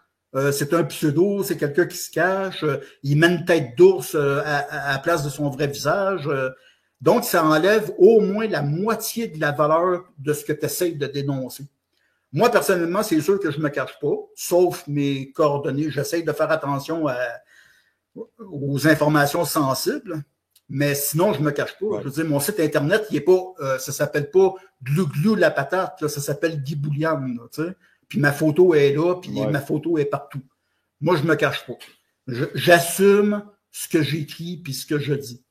C'est un pseudo, c'est quelqu'un qui se cache, il met une tête d'ours à la place de son vrai visage. Donc, ça enlève au moins la moitié de la valeur de ce que tu essaies de dénoncer. Moi, personnellement, c'est sûr que je ne me cache pas, sauf mes coordonnées. J'essaie de faire attention aux informations sensibles, mais sinon, je ne me cache pas. Ouais. Je veux dire, mon site Internet, il est pas, ça ne s'appelle pas Glouglou la patate, là, ça s'appelle Guy Boulian. Tu sais? Puis ma photo est là, puis ma photo est partout. Moi, je ne me cache pas. J'assume ce que j'écris puis ce que je dis.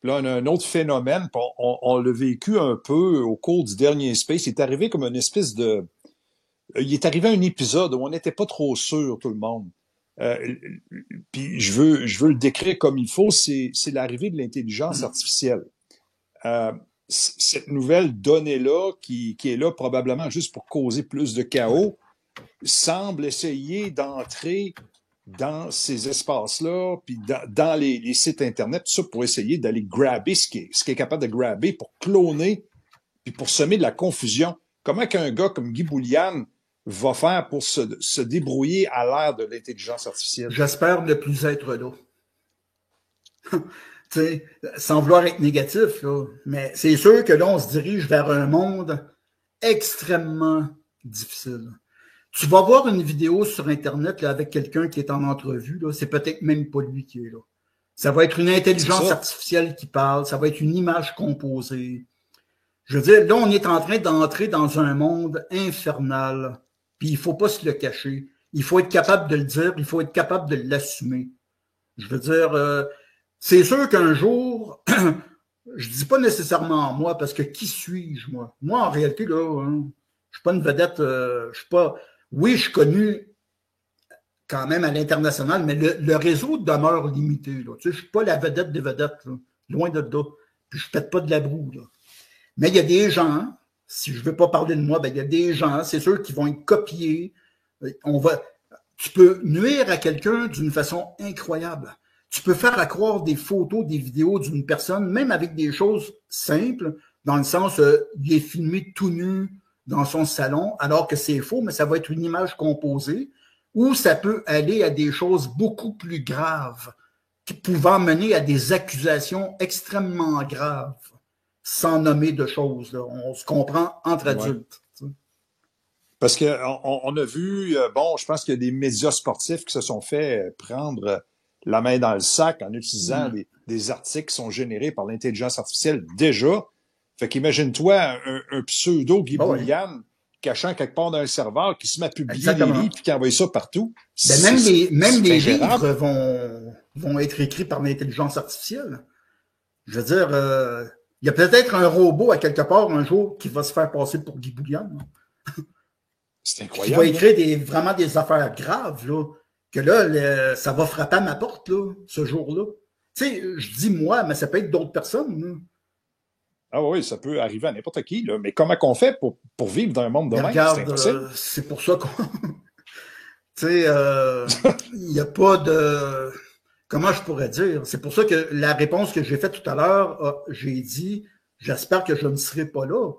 Là, on a un autre phénomène, on l'a vécu un peu au cours du dernier Space. Il est arrivé comme une espèce de il est arrivé un épisode où on n'était pas trop sûr, tout le monde. Euh, Puis je veux le décrire comme il faut, c'est l'arrivée de l'intelligence artificielle. Euh, cette nouvelle donnée-là, qui est là probablement juste pour causer plus de chaos, semble essayer d'entrer dans ces espaces-là, puis dans les sites Internet, tout ça pour essayer d'aller grabber ce qui est capable de grabber pour cloner, puis pour semer de la confusion. Comment qu'un gars comme Guy Bouliane va faire pour se débrouiller à l'ère de l'intelligence artificielle? J'espère ne plus être là. T'sais, sans vouloir être négatif, là, mais c'est sûr que là, on se dirige vers un monde extrêmement difficile. Tu vas voir une vidéo sur Internet là, avec quelqu'un qui est en entrevue, c'est peut-être même pas lui qui est là. Ça va être une intelligence artificielle qui parle, ça va être une image composée. Je veux dire, là, on est en train d'entrer dans un monde infernal, puis il faut pas se le cacher. Il faut être capable de le dire, il faut être capable de l'assumer. Je veux dire, c'est sûr qu'un jour, je dis pas nécessairement moi, parce que qui suis-je, moi? Moi, en réalité, là, je suis pas une vedette, je suis pas... Oui, je suis connu quand même à l'international, mais le réseau demeure limité. Là. Tu sais, je ne suis pas la vedette des vedettes, là. Loin de là. Puis je ne pète pas de la broue. Là. Mais il y a des gens, si je ne veux pas parler de moi, ben, il y a des gens, c'est sûr, qui vont être copiés. Tu peux nuire à quelqu'un d'une façon incroyable. Tu peux faire accroire des photos, des vidéos d'une personne, même avec des choses simples, dans le sens, il est filmé tout nu dans son salon, alors que c'est faux, mais ça va être une image composée, ou ça peut aller à des choses beaucoup plus graves, qui pouvant mener à des accusations extrêmement graves, sans nommer de choses. Là. On se comprend entre adultes. Parce qu'on a vu, bon, je pense qu'il y a des médias sportifs qui se sont fait prendre la main dans le sac en utilisant des articles qui sont générés par l'intelligence artificielle déjà. Fait qu'imagine-toi un pseudo Guy Bouliane cachant quelque part dans un serveur qui se met à publier des livres et qui envoie ça partout. Ben même les livres vont être écrits par l'intelligence artificielle. Je veux dire, il y a peut-être un robot à quelque part un jour qui va se faire passer pour Guy Bouliane. C'est incroyable. Qui va écrire vraiment des affaires graves, là, que là, ça va frapper à ma porte, là, ce jour-là. Tu sais, je dis moi, mais ça peut être d'autres personnes. Là. Ah oui, ça peut arriver à n'importe qui, là. Mais comment qu'on fait pour vivre dans un monde de même? Regarde, c'est pour ça qu'on... tu sais, il n'y a pas de... Comment je pourrais dire? C'est pour ça que la réponse que j'ai faite tout à l'heure, j'ai dit, j'espère que je ne serai pas là.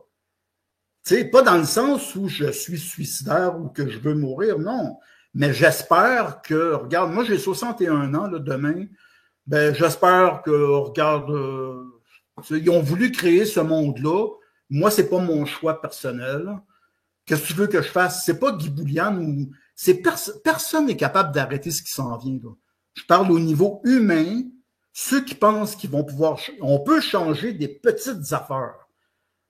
Tu sais, pas dans le sens où je suis suicidaire ou que je veux mourir, non. Mais j'espère que, regarde, moi j'ai 61 ans là, demain, ben j'espère que, regarde, ils ont voulu créer ce monde-là. Moi, c'est pas mon choix personnel. Qu'est-ce que tu veux que je fasse? C'est pas Guy Bouliane ou... Personne n'est capable d'arrêter ce qui s'en vient. Là. Je parle au niveau humain. Ceux qui pensent qu'ils vont pouvoir... On peut changer des petites affaires.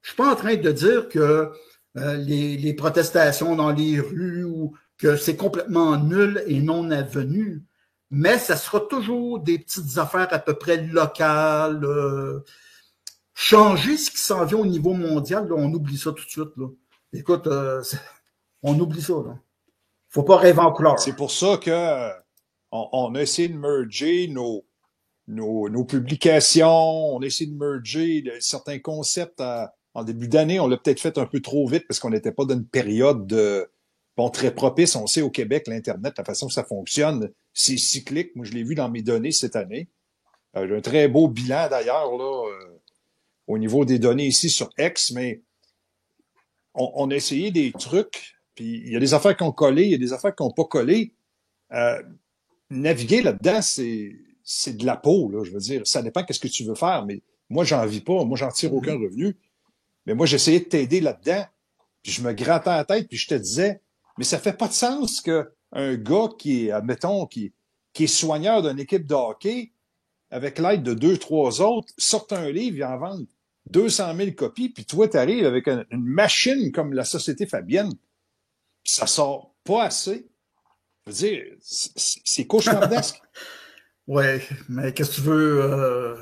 Je suis pas en train de dire que les protestations dans les rues ou que c'est complètement nul et non avenu, mais ça sera toujours des petites affaires à peu près locales. Changer ce qui s'en vient au niveau mondial, là, on oublie ça tout de suite. Là. Écoute, on oublie ça. Là. Faut pas rêver en couleur. C'est pour ça que on a essayé de merger nos publications, on a essayé de merger certains concepts en début d'année. On l'a peut-être fait un peu trop vite parce qu'on n'était pas dans une période très propice. On sait au Québec, l'Internet, la façon que ça fonctionne, c'est cyclique. Moi, je l'ai vu dans mes données cette année. J'ai un très beau bilan d'ailleurs là au niveau des données ici sur X, mais on a essayé des trucs, puis il y a des affaires qui ont collé, il y a des affaires qui n'ont pas collé. Naviguer là-dedans, c'est de la peau, là, je veux dire. Ça dépend qu'est-ce que tu veux faire, mais moi, j'en vis pas. Moi, j'en tire aucun revenu. Mais moi, j'essayais de t'aider là-dedans, puis je me grattais la tête, puis je te disais, mais ça fait pas de sens qu'un gars qui est, admettons, qui est soigneur d'une équipe de hockey, avec l'aide de 2, 3 autres, sorte un livre et en vende 200 000 copies, puis toi, tu arrives avec une machine comme la Société Fabienne, puis ça sort pas assez. Je veux dire, c'est cauchemardesque. Oui, mais qu'est-ce que tu veux...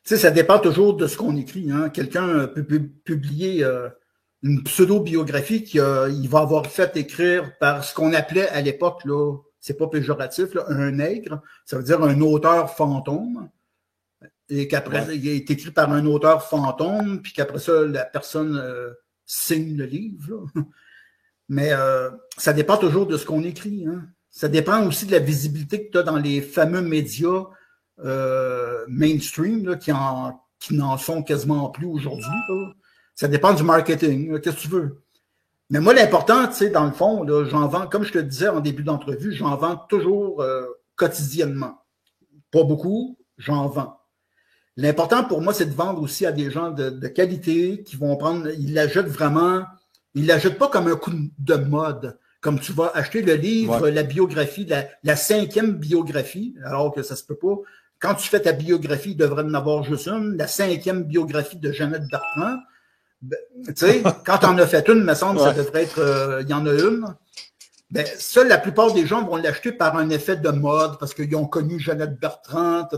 Tu sais, ça dépend toujours de ce qu'on écrit. Hein. Quelqu'un peut publier une pseudo-biographie qu'il va avoir fait écrire par ce qu'on appelait à l'époque, là, c'est pas péjoratif, là, un nègre, ça veut dire un auteur fantôme, et qu'après, il est écrit par un auteur fantôme, puis qu'après ça, la personne signe le livre. Là. Mais ça dépend toujours de ce qu'on écrit. Hein. Ça dépend aussi de la visibilité que tu as dans les fameux médias mainstream là, qui n'en sont quasiment plus aujourd'hui. Ça dépend du marketing. Qu'est-ce que tu veux? Mais moi, l'important, tu sais, dans le fond, là, j'en vends, comme je te disais en début d'entrevue, j'en vends toujours quotidiennement. Pas beaucoup, j'en vends. L'important pour moi, c'est de vendre aussi à des gens de qualité qui vont prendre, ils l'achètent vraiment, ils l'achètent pas comme un coup de mode, comme tu vas acheter le livre, la biographie, la 5e biographie, alors que ça se peut pas. Quand tu fais ta biographie, il devrait en avoir juste une, la 5e biographie de Jeannette Bertrand. Ben, tu sais, quand tu en as fait une, il me semble, ça devrait être, il y en a une. Ben, ça, la plupart des gens vont l'acheter par un effet de mode, parce qu'ils ont connu Jeannette Bertrand,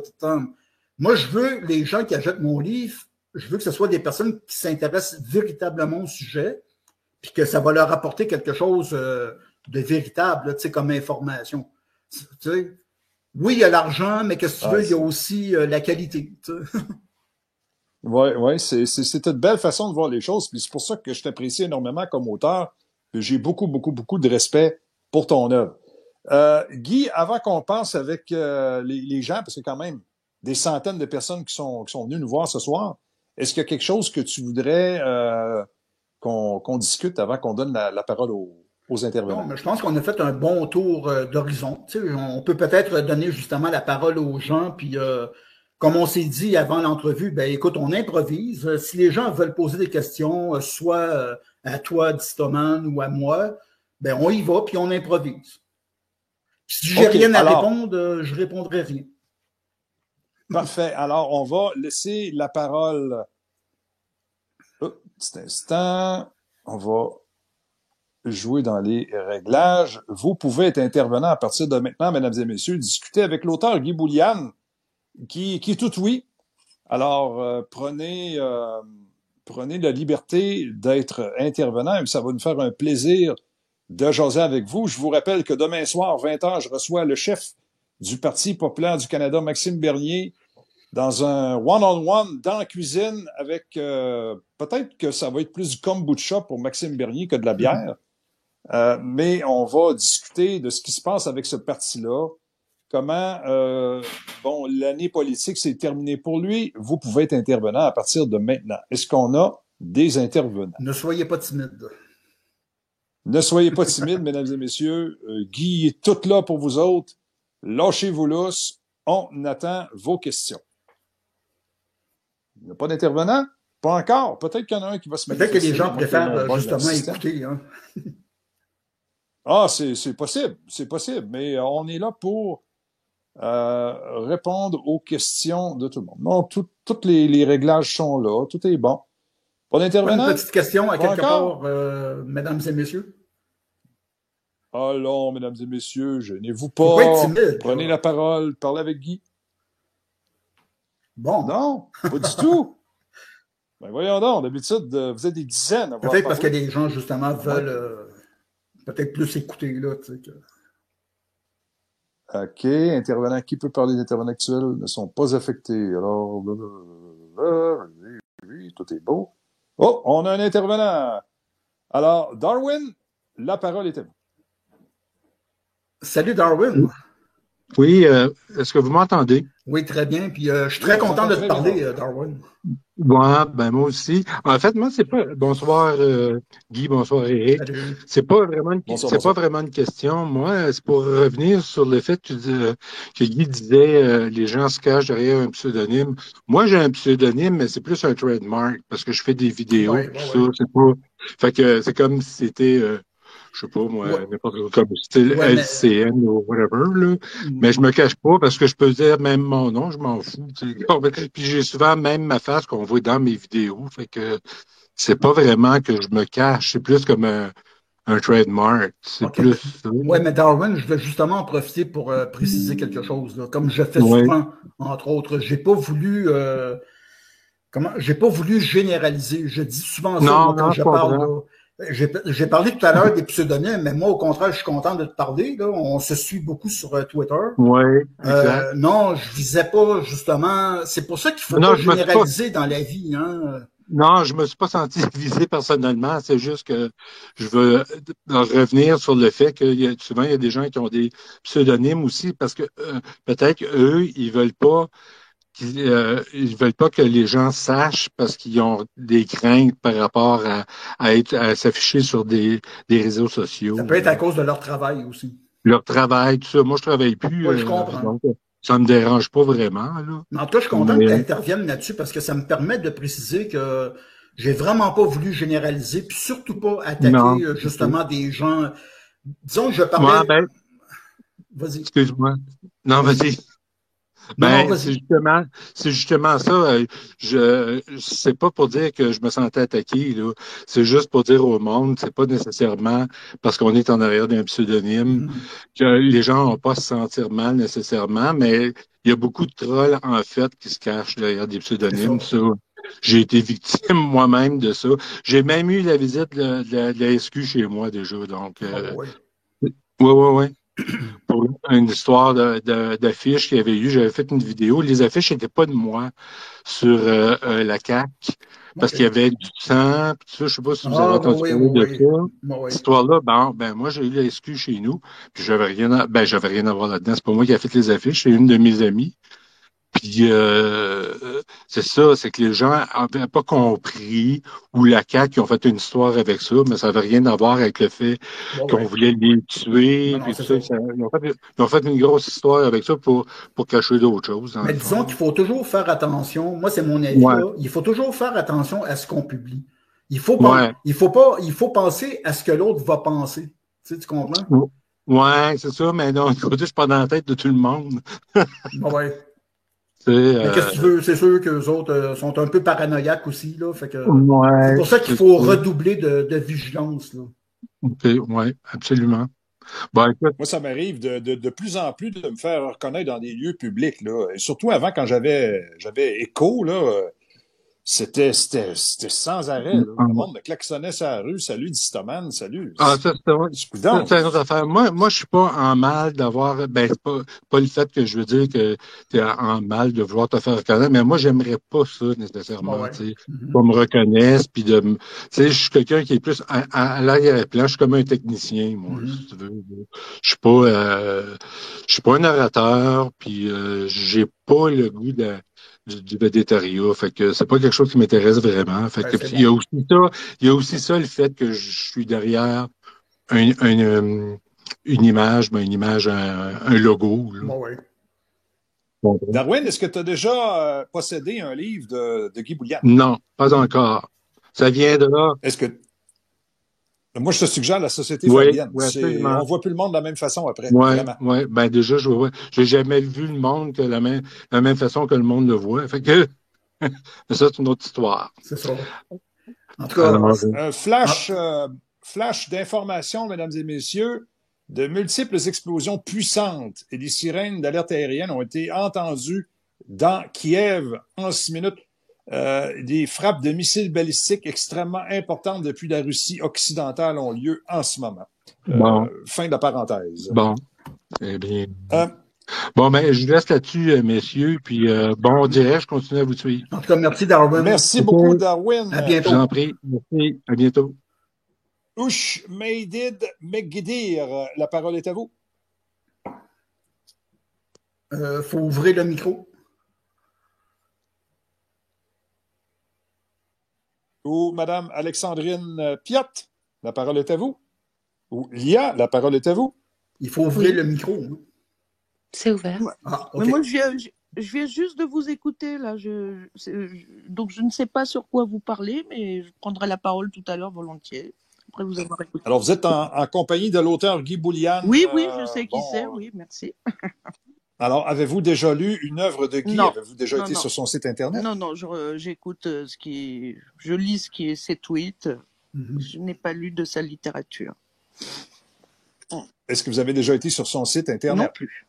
Moi, je veux, les gens qui achètent mon livre, je veux que ce soit des personnes qui s'intéressent véritablement au sujet, puis que ça va leur apporter quelque chose de véritable, tu sais, comme information. Tu sais, oui, il y a l'argent, mais qu'est-ce que tu veux, il y a aussi la qualité. Oui, c'est une belle façon de voir les choses, puis c'est pour ça que je t'apprécie énormément comme auteur. J'ai beaucoup, beaucoup, beaucoup de respect pour ton œuvre. Guy, avant qu'on passe avec les gens, parce que quand même, des centaines de personnes qui sont venues nous voir ce soir. Est-ce qu'il y a quelque chose que tu voudrais qu'on discute avant qu'on donne la parole aux intervenants? Non, mais je pense qu'on a fait un bon tour d'horizon. Tu sais, on peut peut-être donner justement la parole aux gens, puis comme on s'est dit avant l'entrevue, ben écoute, on improvise. Si les gens veulent poser des questions, soit à toi, Distoman, ou à moi, ben on y va, puis on improvise. Si j'ai rien à répondre, je répondrai rien. Parfait. Alors, on va laisser la parole. Petit instant. On va jouer dans les réglages. Vous pouvez être intervenant à partir de maintenant, mesdames et messieurs, discuter avec l'auteur Guy Bouliane, qui est tout oui. Alors, prenez la liberté d'être intervenant. Ça va nous faire un plaisir de jaser avec vous. Je vous rappelle que demain soir, 20h, je reçois le chef du Parti populaire du Canada, Maxime Bernier, dans un one-on-one dans la cuisine avec peut-être que ça va être plus du kombucha pour Maxime Bernier que de la bière. Mais on va discuter de ce qui se passe avec ce parti-là. Comment, l'année politique s'est terminée pour lui. Vous pouvez être intervenant à partir de maintenant. Est-ce qu'on a des intervenants? Ne soyez pas timides. Ne soyez pas timides, mesdames et messieurs. Guy est tout là pour vous autres. Lâchez-vous lousse. On attend vos questions. Il n'y a pas d'intervenant? Pas encore. Peut-être qu'il y en a un qui va se mettre. Peut-être que les gens préfèrent justement écouter. Hein? Ah, c'est possible. C'est possible. Mais on est là pour répondre aux questions de tout le monde. Non, tous les réglages sont là. Tout est bon. Pas d'intervenant? Une petite question à quelque part, mesdames et messieurs. Allons, mesdames et messieurs, gênez-vous pas. Timide, prenez la parole. Parlez avec Guy. Bon. Non, pas du tout. Ben voyons donc, d'habitude, vous êtes des dizaines. Peut-être parce que les gens, justement, veulent peut-être plus écouter, là. Tu sais, OK. Intervenants, qui peut parler d'intervenants actuels ne sont pas affectés. Alors, oui, tout est beau. Oh, on a un intervenant. Alors, Darwin, la parole est à vous. Salut, Darwin. Oui, est-ce que vous m'entendez? Oui, très bien. Puis je suis très content de te parler, Darwin. Ouais, ben moi aussi. En fait, moi, c'est pas. Bonsoir Guy, bonsoir Eric. Salut. C'est pas vraiment une question. Moi, c'est pour revenir sur le fait que Guy disait les gens se cachent derrière un pseudonyme. Moi, j'ai un pseudonyme, mais c'est plus un trademark parce que je fais des vidéos. Ça, c'est pas. Fait que c'est comme si c'était. Je sais pas, moi, n'importe quoi, comme style LCN ou whatever, là. Mais je me cache pas parce que je peux dire même mon nom, je m'en fous. Puis j'ai souvent même ma face qu'on voit dans mes vidéos. Fait que c'est pas vraiment que je me cache, c'est plus comme un trademark. C'est plus. Oui, mais Darwin, je vais justement en profiter pour préciser quelque chose, là, comme je fais souvent, entre autres. J'ai pas voulu comment, j'ai pas voulu généraliser. Je dis souvent ça, Non, moi, quand non, je je parle, comprends. là. J'ai parlé tout à l'heure des pseudonymes, mais moi, au contraire, je suis content de te parler, là. On se suit beaucoup sur Twitter. Oui, exact. Non, je visais pas, justement. C'est pour ça qu'il faut Non, pas je me suis pas, généraliser dans la vie, hein. non, je me suis pas senti visé personnellement. C'est juste que je veux revenir sur le fait que souvent, il y a des gens qui ont des pseudonymes aussi parce que peut-être qu'eux, ils veulent pas que les gens sachent parce qu'ils ont des craintes par rapport à s'afficher sur des réseaux Ça peut sociaux. être à cause de leur travail aussi. Leur travail, tout ça. Moi, je travaille plus, Oui, je comprends. donc ça me dérange pas vraiment, là. Mais en tout cas, je suis content que tu Mais interviennes là-dessus parce que ça me permet de préciser que j'ai vraiment pas voulu généraliser, puis surtout pas non. attaquer justement des gens. Disons que je Moi, parlais. ben, Vas-y. excuse-moi. Non, Vas-y. vas-y. Non, non, Ben, vas-y. c'est justement ça. C'est pas pour dire que je me sentais attaqué, là. C'est juste pour dire au monde, c'est pas nécessairement parce qu'on est en arrière d'un pseudonyme Mhm. que les gens n'ont pas à se sentir mal nécessairement, mais il y a beaucoup de trolls, en fait, qui se cachent derrière des C'est ça. pseudonymes, ça. J'ai été victime moi-même de ça. J'ai même eu la visite de la SQ chez moi déjà, donc Ah oui. ouais, ouais, ouais. Pour une histoire d'affiches qu'il y avait eu. J'avais fait une vidéo. Les affiches n'étaient pas de moi sur la CAQ parce OK. qu'il y avait du sang. Puis tout ça, je sais pas si vous avez Ah entendu oui, parler oui, de oui. ça. Oui, Cette oui. histoire-là, ben moi, j'ai eu la SQ chez nous. Puis j'avais rien à voir là-dedans. C'est pas moi qui ai fait les affiches. C'est une de mes amies. Puis c'est ça, c'est que les gens n'avaient pas compris ou la CAQ qui ont fait une histoire avec ça, mais ça n'avait rien à voir avec le fait Oui, qu'on oui. voulait les Non, tuer, non, puis tout c'est ça. ça. Ils ont fait une grosse histoire avec ça pour cacher d'autres choses, dans Mais le disons fond. qu'il faut toujours faire attention. Moi, c'est mon avis, Ouais, là. Il faut toujours faire attention à ce qu'on publie. ouais. Il faut penser à ce que l'autre va penser. Tu comprends? Ouais, c'est ça, mais non, écoute, je suis pas dans la tête de tout le monde. Oui, oui. C'est, Mais qu'est-ce que tu veux? C'est sûr que les autres sont un peu paranoïaques aussi, là. Fait que c'est ouais, pour ça qu'il c'est faut ça. redoubler de vigilance, là. Ok, ouais, absolument. Bon, écoute, Moi, ça m'arrive de plus en plus de me faire reconnaître dans des lieux publics, là. Et surtout avant, quand j'avais écho, là, c'était sans arrêt, là. Le monde me klaxonnait sur la rue. Salut, Distoman, salut. ah, ça, c'est ouais. Ça, Coudonc. c'est une autre affaire. Moi, je suis pas en mal d'avoir, ben, c'est pas le fait que je veux dire que tu es en mal de vouloir te faire reconnaître, mais moi, j'aimerais pas ça Bon, nécessairement, ouais. tu sais, Mhm. qu'on me reconnaisse, puis tu sais, je suis quelqu'un qui est plus à l'arrière-plan, je suis comme un technicien, moi, si Mhm. tu veux. Je suis pas, je suis pas un orateur, puis j'ai pas le goût du végétariat, fait que c'est pas quelque chose qui m'intéresse vraiment. Fait Ben, que c'est il y a bon. aussi ça, il y a aussi ça, le fait que je suis derrière un- un, euh, une image, ben une image, un logo, là. Bon, ouais. Bon. Darwin, est-ce que tu as déjà possédé un livre de Guy Boulian? Non, pas encore. Ça viendra. Est-ce que moi, je te suggère la Société Oui, Fabienne. oui, absolument. On voit plus le monde de la même façon après, Oui, vraiment. oui. Ben déjà, j'ai jamais vu le monde que la même façon que le monde le voit. Fait que mais ça, c'est une autre histoire. C'est ça. En tout cas, Alors, Un en- flash d'informations, mesdames et messieurs. De multiples explosions puissantes et des sirènes d'alerte aérienne ont été entendues dans Kiev en 6 minutes. Des frappes de missiles balistiques extrêmement importantes depuis la Russie occidentale ont lieu en ce moment. bon, Fin de la parenthèse. bon. Eh bien. Euh, Bon, ben, je laisse là-dessus, messieurs, puis bon, on dirait, je continue à vous suivre. en tout cas, merci Darwin. Merci beaucoup, OK. À Darwin. Je vous en bientôt. prie. Merci. À bientôt. Ouch Meidid Megdir, la parole est à vous. Faut ouvrir le micro. Ou Madame Alexandrine Piat, la parole est à vous. Ou Lia, la parole est à vous. Il faut ouvrir Oui, le micro, hein. c'est ouvert. Ah, Mais OK. moi, je viens juste de vous écouter, là. Donc, je ne sais pas sur quoi vous parlez, mais je prendrai la parole tout à l'heure volontiers, après vous avoir écouté. Alors, vous êtes en compagnie de l'auteur Guy Boulian. Oui, oui, je sais qui c'est, oui, merci. Alors, avez-vous déjà lu une œuvre de Guy? Non, Avez-vous déjà non, été non. sur son site Internet? Non, j'écoute je lis ses tweets. Mhm. Je n'ai pas lu de sa littérature. Est-ce que vous avez déjà été sur son site Non Internet? plus.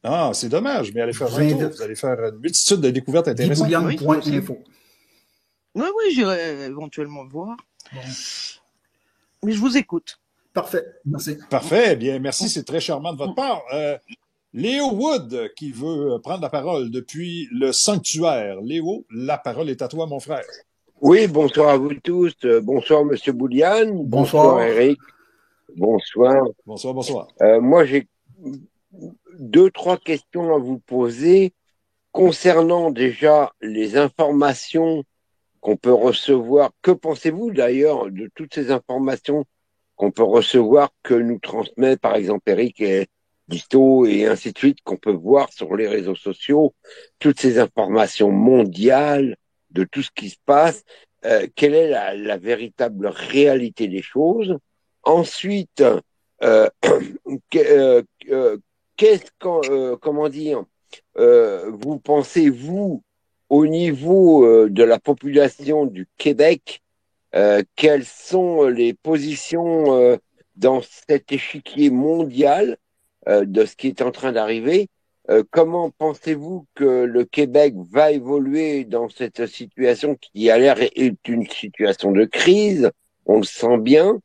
Ah, c'est dommage, mais allez faire un tour. Vous allez faire une multitude de découvertes intéressantes. Guyboulian.info. Oui, j'irai éventuellement voir. Bon. Mais je vous écoute. Parfait, merci. Parfait, bien, merci, c'est très charmant de votre part. Léo Wood, qui veut prendre la parole depuis le sanctuaire. Léo, la parole est à toi, mon frère. Oui, bonsoir à vous tous. Bonsoir, Monsieur Boulian. Bonsoir, Eric. Bonsoir. Bonsoir. Moi, j'ai 2-3 questions à vous poser concernant déjà les informations qu'on peut recevoir. Que pensez-vous d'ailleurs de toutes ces informations qu'on peut recevoir, que nous transmet par exemple Eric et Disto et ainsi de suite, qu'on peut voir sur les réseaux sociaux, toutes ces informations mondiales de tout ce qui se passe, quelle est la véritable réalité des choses? Ensuite, comment dire, vous pensez, vous, au niveau de la population du Québec, quelles sont les positions dans cet échiquier mondial de ce qui est en train d'arriver? Comment pensez-vous que le Québec va évoluer dans cette situation qui a l'air est une situation de crise? On le sent bien.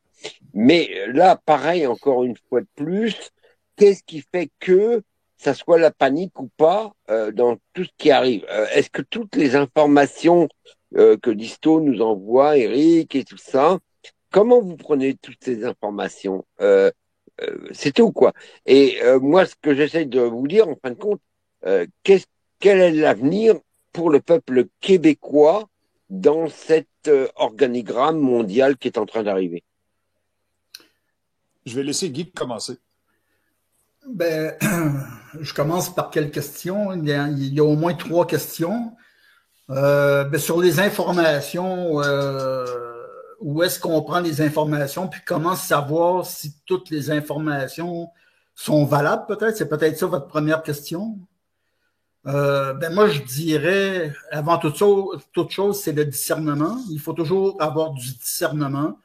Mais là, pareil, encore une fois de plus, qu'est-ce qui fait que ça soit la panique ou pas dans tout ce qui arrive? Est-ce que toutes les informations que Disto nous envoie, Eric et tout ça, comment vous prenez toutes ces informations? C'est tout, quoi. Et moi, ce que j'essaie de vous dire, en fin de compte, quel est l'avenir pour le peuple québécois dans cet organigramme mondial qui est en train d'arriver? Je vais laisser Guy commencer. Ben, je commence par quelle question? Il y a au moins 3 questions. Sur les informations, où est-ce qu'on prend les informations, puis comment savoir si toutes les informations sont valables, peut-être? C'est peut-être ça votre première question. Moi, je dirais, avant toute chose, c'est le discernement. Il faut toujours avoir du discernement.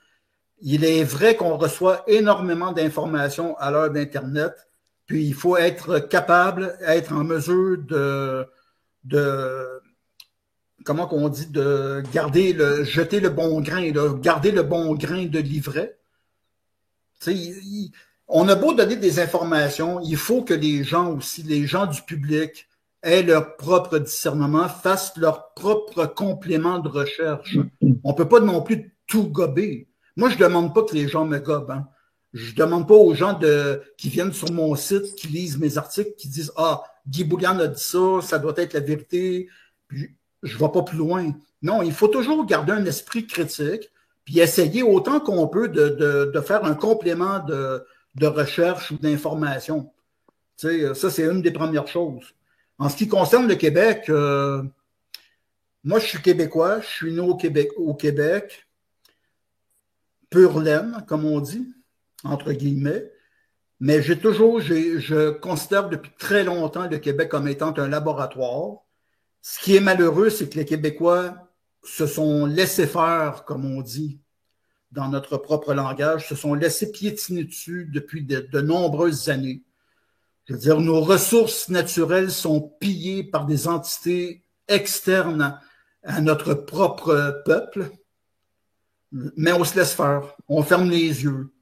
Il est vrai qu'on reçoit énormément d'informations à l'heure d'Internet, puis il faut être capable, être en mesure de comment qu'on dit, de jeter le bon grain, de garder le bon grain de livret. On a beau donner des informations, il faut que les gens aussi, les gens du public, aient leur propre discernement, fassent leur propre complément de recherche. On ne peut pas non plus tout gober. Moi, je ne demande pas que les gens me gobent. Hein. Je ne demande pas aux gens qui viennent sur mon site, qui lisent mes articles, qui disent « Ah, Guy Boulian a dit ça, ça doit être la vérité. » Puis, je ne vais pas plus loin. Non, il faut toujours garder un esprit critique, puis essayer autant qu'on peut de faire un complément de recherche ou d'information. Tu sais, ça, c'est une des premières choses. En ce qui concerne le Québec, moi, je suis québécois, je suis né au Québec, pure laine, comme on dit, entre guillemets, mais je considère depuis très longtemps le Québec comme étant un laboratoire. Ce qui est malheureux, c'est que les Québécois se sont laissés faire, comme on dit dans notre propre langage, se sont laissés piétiner dessus depuis de nombreuses années. Je veux dire, nos ressources naturelles sont pillées par des entités externes à notre propre peuple, mais on se laisse faire, on ferme les yeux,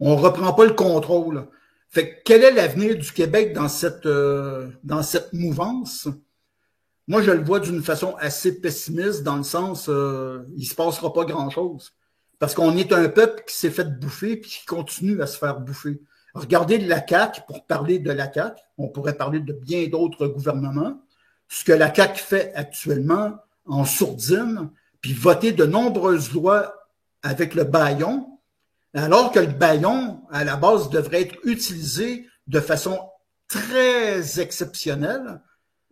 on ne reprend pas le contrôle. Fait que quel est l'avenir du Québec dans cette mouvance? Moi, je le vois d'une façon assez pessimiste, dans le sens, il ne se passera pas grand-chose. Parce qu'on est un peuple qui s'est fait bouffer et qui continue à se faire bouffer. Regardez la CAQ, pour parler de la CAQ, on pourrait parler de bien d'autres gouvernements. Ce que la CAQ fait actuellement en sourdine, puis voter de nombreuses lois avec le bâillon, alors que le bâillon, à la base, devrait être utilisé de façon très exceptionnelle.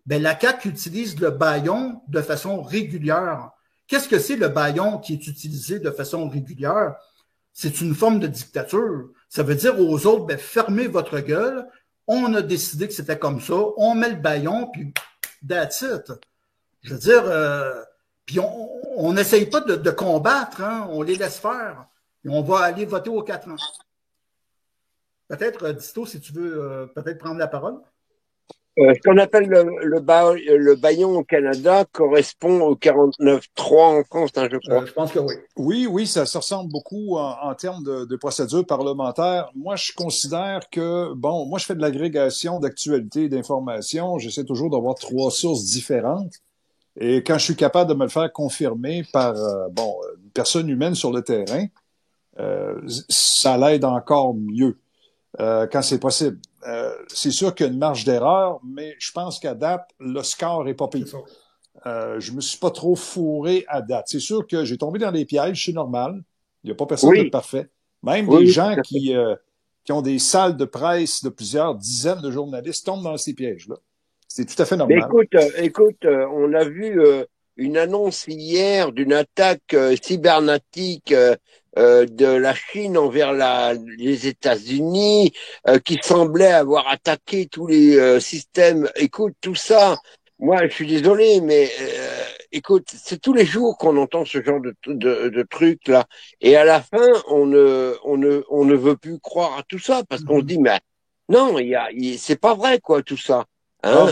Ben, la CAQ utilise le bâillon de façon régulière. Qu'est-ce que c'est le bâillon qui est utilisé de façon régulière? C'est une forme de dictature. Ça veut dire aux autres, ben, fermez votre gueule. On a décidé que c'était comme ça. On met le bâillon, puis that's it. Je veux dire, puis on n'essaye pas de combattre, hein, on les laisse faire. Et on va aller voter aux 4 ans. Peut-être, Disto, si tu veux peut-être prendre la parole. Ce qu'on appelle le baillon au Canada correspond au 49.3 en France, hein, je crois. Je pense que oui. Oui, ça se ressemble beaucoup en termes de procédure parlementaire. Moi, je considère que, bon, moi, je fais de l'agrégation d'actualités et d'informations. J'essaie toujours d'avoir 3 sources différentes. Et quand je suis capable de me le faire confirmer par, une personne humaine sur le terrain, ça l'aide encore mieux quand c'est possible. C'est sûr qu'il y a une marge d'erreur, mais je pense qu'à date, le score est pas pire. Je me suis pas trop fourré à date. C'est sûr que j'ai tombé dans des pièges, c'est normal. Il n'y a pas personne de parfait. Même des gens qui ont des salles de presse de plusieurs dizaines de journalistes tombent dans ces pièges-là. C'est tout à fait normal. Mais écoute, on a vu une annonce hier d'une attaque cybernétique de la Chine envers les États-Unis, qui semblait avoir attaqué tous les systèmes. Écoute, tout ça, moi, je suis désolé, mais écoute, c'est tous les jours qu'on entend ce genre de trucs là, et à la fin, on ne veut plus croire à tout ça parce qu'on se dit, mais non, c'est pas vrai quoi, tout ça. Hein,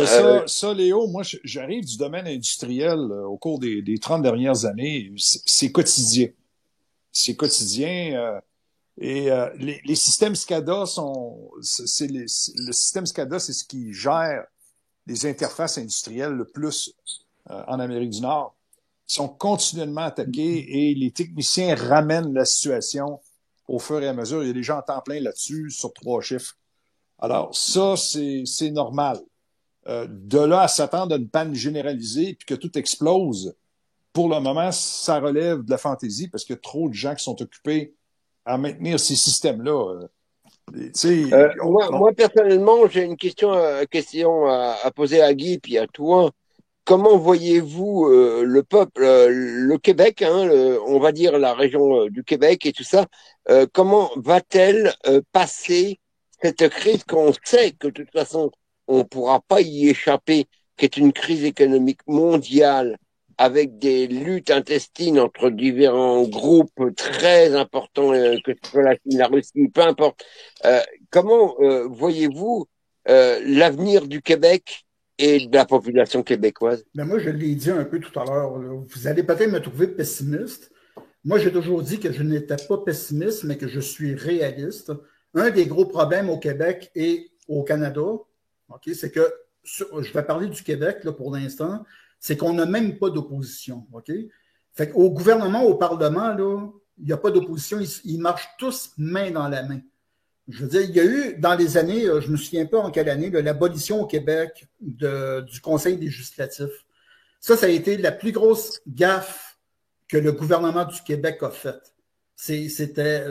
ça, Léo, moi, j'arrive du domaine industriel au cours des 30 dernières années. C'est quotidien. C'est quotidien. Les systèmes SCADA le système SCADA, c'est ce qui gère les interfaces industrielles le plus en Amérique du Nord. Ils sont continuellement attaqués et les techniciens ramènent la situation au fur et à mesure. Il y a des gens en temps plein là-dessus sur 3 chiffres. Alors, ça, c'est normal. De là à s'attendre à une panne généralisée puis que tout explose, pour le moment, ça relève de la fantaisie parce qu'il y a trop de gens qui sont occupés à maintenir ces systèmes-là. Moi, personnellement, j'ai une question à poser à Guy puis à toi. Comment voyez-vous le peuple, le Québec, hein, on va dire la région du Québec et tout ça, comment va-t-elle passer cette crise qu'on sait que de toute façon on ne pourra pas y échapper, qui est une crise économique mondiale avec des luttes intestines entre différents groupes très importants, que ce soit la Chine, la Russie, peu importe. Comment voyez-vous l'avenir du Québec et de la population québécoise? Ben moi, je l'ai dit un peu tout à l'heure. Vous allez peut-être me trouver pessimiste. Moi, j'ai toujours dit que je n'étais pas pessimiste, mais que je suis réaliste. Un des gros problèmes au Québec et au Canada, okay, c'est que, je vais parler du Québec là, pour l'instant, c'est qu'on n'a même pas d'opposition. Okay? Fait qu'au gouvernement, au Parlement, là, il n'y a pas d'opposition. Ils marchent tous main dans la main. Je veux dire, il y a eu dans les années, je ne me souviens pas en quelle année, l'abolition au Québec du Conseil législatif. Ça a été la plus grosse gaffe que le gouvernement du Québec a faite. C'était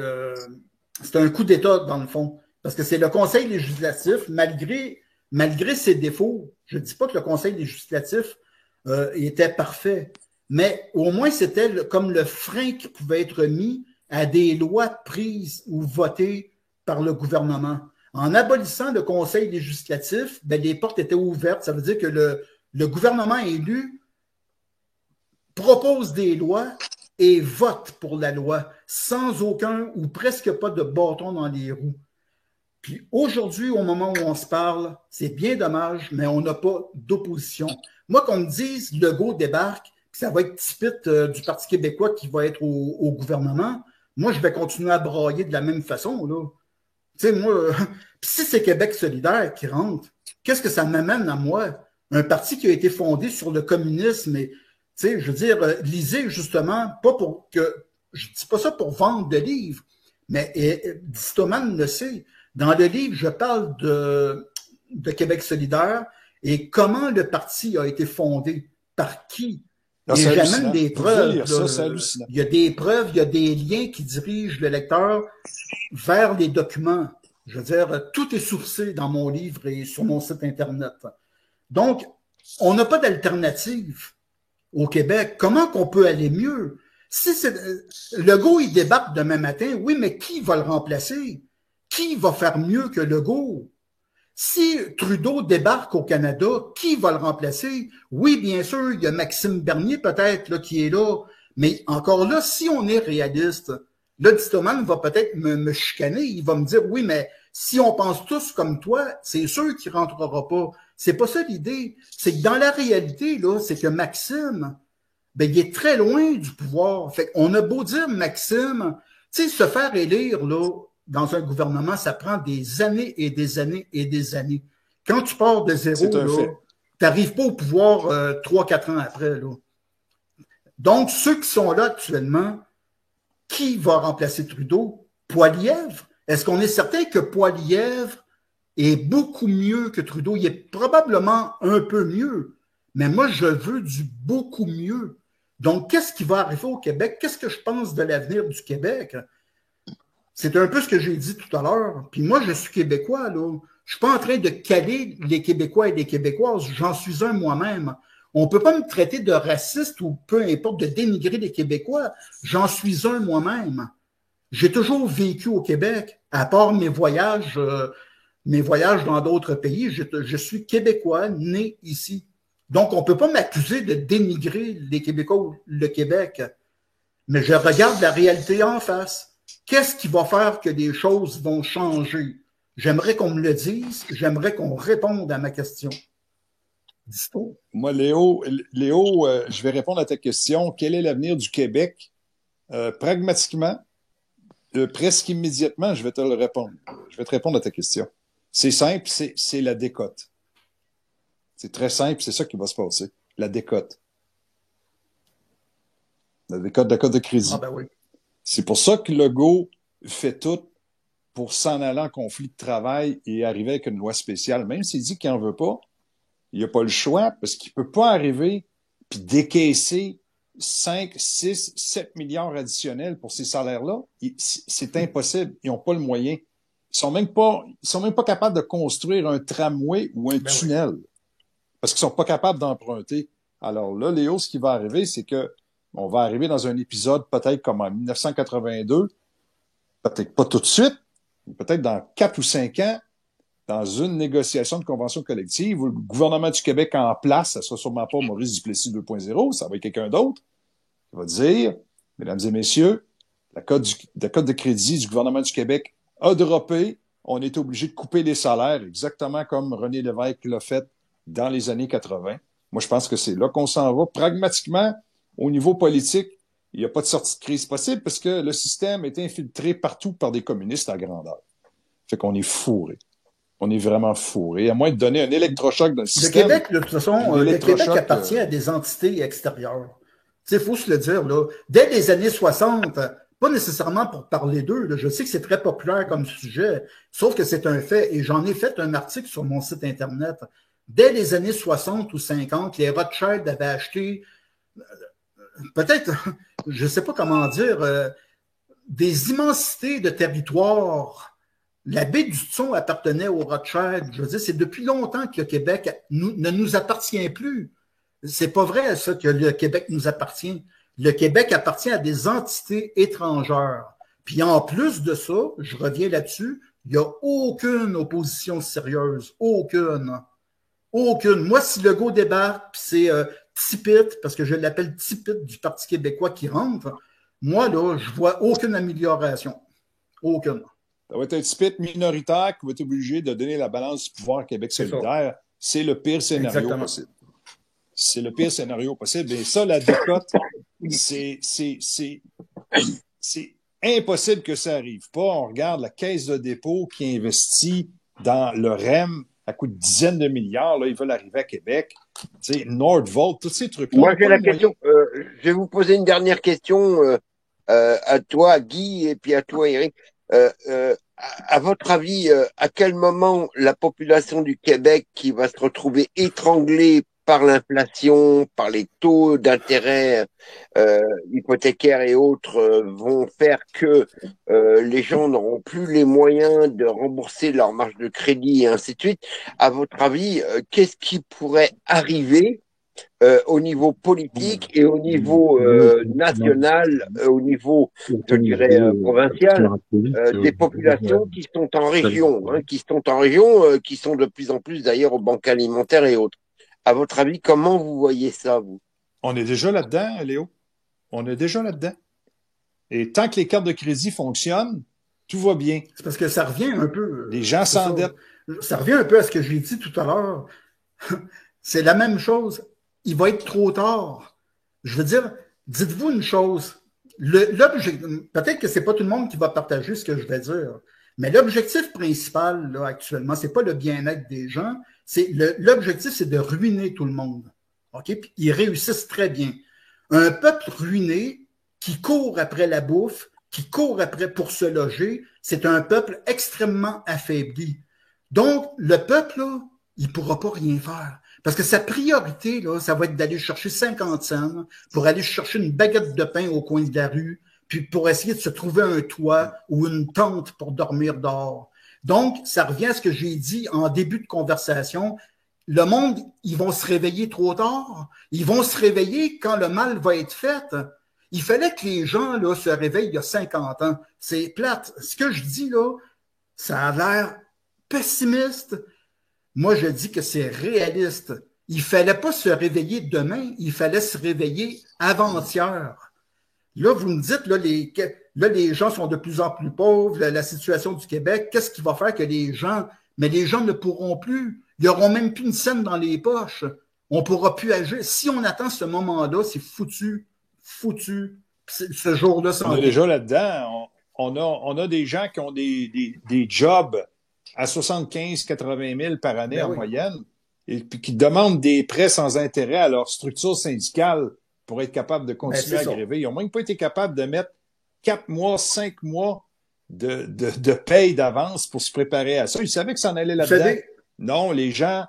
un coup d'État, dans le fond. Parce que c'est le Conseil législatif, malgré ses défauts, je ne dis pas que le Conseil législatif était parfait, mais au moins c'était comme le frein qui pouvait être mis à des lois prises ou votées par le gouvernement. En abolissant le Conseil législatif, ben, les portes étaient ouvertes. Ça veut dire que le gouvernement élu propose des lois et vote pour la loi sans aucun ou presque pas de bâton dans les roues. Puis aujourd'hui, au moment où on se parle, c'est bien dommage, mais on n'a pas d'opposition. Moi, qu'on me dise Legault débarque, puis ça va être Tippett du Parti québécois qui va être au gouvernement, moi, je vais continuer à brailler de la même façon, là. Tu sais, moi, puis si c'est Québec solidaire qui rentre, qu'est-ce que ça m'amène à moi? Un parti qui a été fondé sur le communisme et, tu sais, je veux dire, lisez justement, pas pour que, je dis pas ça pour vendre de livres, mais Distoman le sait. Dans le livre, je parle de Québec solidaire et comment le parti a été fondé, par qui. Et j'amène des preuves. Il y a des preuves, il y a des liens qui dirigent le lecteur vers les documents. Je veux dire, tout est sourcé dans mon livre et sur mon site Internet. Donc, on n'a pas d'alternative au Québec. Comment qu'on peut aller mieux? Si Legault, il débarque demain matin, oui, mais qui va le remplacer? Qui va faire mieux que Legault? Si Trudeau débarque au Canada, qui va le remplacer? Oui, bien sûr, il y a Maxime Bernier peut-être qui est là, mais encore là, si on est réaliste, là, Distoman va peut-être me chicaner, il va me dire, oui, mais si on pense tous comme toi, c'est sûr qu'il ne rentrera pas. C'est pas ça l'idée. C'est que dans la réalité, là, c'est que Maxime, ben, il est très loin du pouvoir. Fait qu'on a beau dire, Maxime, tu sais, se faire élire, là, dans un gouvernement, ça prend des années et des années et des années. Quand tu pars de zéro, là, tu n'arrives pas au pouvoir 3-4 ans après, là. Donc, ceux qui sont là actuellement, qui va remplacer Trudeau? Poilievre? Est-ce qu'on est certain que Poilievre est beaucoup mieux que Trudeau? Il est probablement un peu mieux, mais moi, je veux du beaucoup mieux. Donc, qu'est-ce qui va arriver au Québec? Qu'est-ce que je pense de l'avenir du Québec? C'est un peu ce que j'ai dit tout à l'heure. Puis moi, je suis Québécois, là. Je suis pas en train de caler les Québécois et les Québécoises. J'en suis un moi-même. On peut pas me traiter de raciste ou peu importe de dénigrer les Québécois. J'en suis un moi-même. J'ai toujours vécu au Québec, à part mes voyages dans d'autres pays. Je suis Québécois, né ici. Donc, on peut pas m'accuser de dénigrer les Québécois ou le Québec. Mais je regarde la réalité en face. Qu'est-ce qui va faire que les choses vont changer? J'aimerais qu'on me le dise. J'aimerais qu'on réponde à ma question. Dis-toi. Moi, Léo, je vais répondre à ta question. Quel est l'avenir du Québec? Pragmatiquement, presque immédiatement, je vais te le répondre. Je vais te répondre à ta question. C'est simple, c'est la décote. C'est très simple, c'est ça qui va se passer. La décote. La décote de crédit. Ah ben oui. C'est pour ça que Legault fait tout pour s'en aller en conflit de travail et arriver avec une loi spéciale. Même s'il dit qu'il n'en veut pas, il n'a pas le choix parce qu'il ne peut pas arriver puis décaisser 5, 6, 7 milliards additionnels pour ces salaires-là. C'est impossible. Ils n'ont pas le moyen. Ils sont même pas capables de construire un tramway ou un tunnel parce qu'ils sont pas capables d'emprunter. Alors là, Léo, ce qui va arriver, c'est que on va arriver dans un épisode peut-être comme en 1982, peut-être pas tout de suite, mais peut-être dans 4 ou 5 ans, dans une négociation de convention collective où le gouvernement du Québec en place, ça sera sûrement pas Maurice Duplessis 2.0, ça va être quelqu'un d'autre, qui va dire, mesdames et messieurs, la cote de crédit du gouvernement du Québec a droppé, on est obligé de couper les salaires, exactement comme René Lévesque l'a fait dans les années 80. Moi, je pense que c'est là qu'on s'en va. Pragmatiquement, au niveau politique, il n'y a pas de sortie de crise possible parce que le système est infiltré partout par des communistes à grandeur. Fait qu'on est fourré. On est vraiment fourré. À moins de donner un électrochoc dans le système. Le Québec, de toute façon, le Québec appartient à des entités extérieures. Tu sais, il faut se le dire, là. Dès les années 60, pas nécessairement pour parler d'eux, là, je sais que c'est très populaire comme sujet, sauf que c'est un fait, et j'en ai fait un article sur mon site Internet. Dès les années 60 ou 50, les Rothschild avaient acheté peut-être, je ne sais pas comment dire, des immensités de territoire. La baie du Thon appartenait aux Rothschild. Je veux dire, c'est depuis longtemps que le Québec ne nous appartient plus. C'est pas vrai, ça, que le Québec nous appartient. Le Québec appartient à des entités étrangères. Puis en plus de ça, je reviens là-dessus, il n'y a aucune opposition sérieuse. Aucune. Aucune. Moi, si Legault débarque, puis c'est Tipit, parce que je l'appelle Tipit du Parti québécois qui rentre, moi, là, je vois aucune amélioration. Aucune. Ça va être un Tipit minoritaire qui va être obligé de donner la balance du pouvoir à Québec solidaire. C'est le pire scénario possible. C'est le pire scénario possible. Et ça, la décote, c'est impossible que ça arrive pas. On regarde la Caisse de dépôt qui investit dans le REM à coût de dizaines de milliards. Là, ils veulent arriver à Québec. Tu sais, Nordvolt, tous ces trucs-là. Moi, j'ai la question. Je vais vous poser une dernière question à toi, Guy, et puis à toi, Eric. À votre avis, à quel moment la population du Québec qui va se retrouver étranglée par l'inflation, par les taux d'intérêt hypothécaires et autres vont faire que les gens n'auront plus les moyens de rembourser leur marge de crédit et ainsi de suite. À votre avis, qu'est-ce qui pourrait arriver au niveau politique et au niveau national, au niveau, je dirais, provincial, des populations qui sont en région, qui sont de plus en plus d'ailleurs aux banques alimentaires et autres. À votre avis, comment vous voyez ça, vous? On est déjà là-dedans, Léo. On est déjà là-dedans. Et tant que les cartes de crédit fonctionnent, tout va bien. C'est parce que ça revient un peu. Les gens s'endettent. Ça revient un peu à ce que j'ai dit tout à l'heure. C'est la même chose. Il va être trop tard. Je veux dire, dites-vous une chose. Peut-être que c'est pas tout le monde qui va partager ce que je vais dire, mais l'objectif principal, là, actuellement, c'est pas le bien-être des gens. L'objectif, c'est de ruiner tout le monde. OK? Puis ils réussissent très bien. Un peuple ruiné qui court après la bouffe, qui court après pour se loger, c'est un peuple extrêmement affaibli. Donc, le peuple, là, il ne pourra pas rien faire. Parce que sa priorité, là, ça va être d'aller chercher 50 cents pour aller chercher une baguette de pain au coin de la rue, puis pour essayer de se trouver un toit ou une tente pour dormir dehors. Donc, ça revient à ce que j'ai dit en début de conversation. Le monde, ils vont se réveiller trop tard. Ils vont se réveiller quand le mal va être fait. Il fallait que les gens là, se réveillent il y a 50 ans. C'est plate. Ce que je dis là, ça a l'air pessimiste. Moi, je dis que c'est réaliste. Il fallait pas se réveiller demain, il fallait se réveiller avant-hier. Là, vous me dites, là, les gens sont de plus en plus pauvres, la situation du Québec, qu'est-ce qui va faire que les gens, mais les gens ne pourront plus, ils n'auront même plus une scène dans les poches. On ne pourra plus agir. Si on attend ce moment-là, c'est foutu. Ce jour-là, on est déjà là-dedans. On a des gens qui ont des jobs à 75-80 000 par année en moyenne, et puis qui demandent des prêts sans intérêt à leur structure syndicale pour être capable de continuer à gréver. Ils n'ont même pas été capables de mettre 4 mois, 5 mois de paye d'avance pour se préparer à ça. Ils savaient que ça en allait là-dedans. Non, les gens,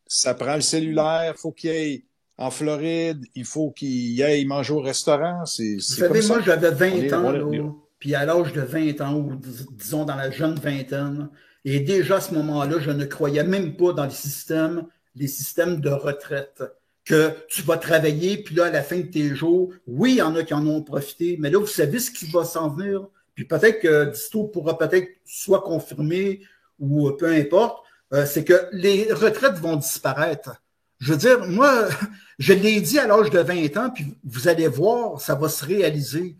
ça prend le cellulaire, il faut qu'ils aillent en Floride, il faut qu'ils aillent manger au restaurant. Vous savez, moi, j'avais 20 ans, là, puis à l'âge de 20 ans, ou disons dans la jeune vingtaine, et déjà à ce moment-là, je ne croyais même pas dans les systèmes de retraite. Que tu vas travailler, puis là, à la fin de tes jours, oui, il y en a qui en ont profité, mais là, vous savez ce qui va s'en venir. Puis peut-être que Disto pourra peut-être soit confirmer ou peu importe, c'est que les retraites vont disparaître. Je veux dire, moi, je l'ai dit à l'âge de 20 ans, puis vous allez voir, ça va se réaliser.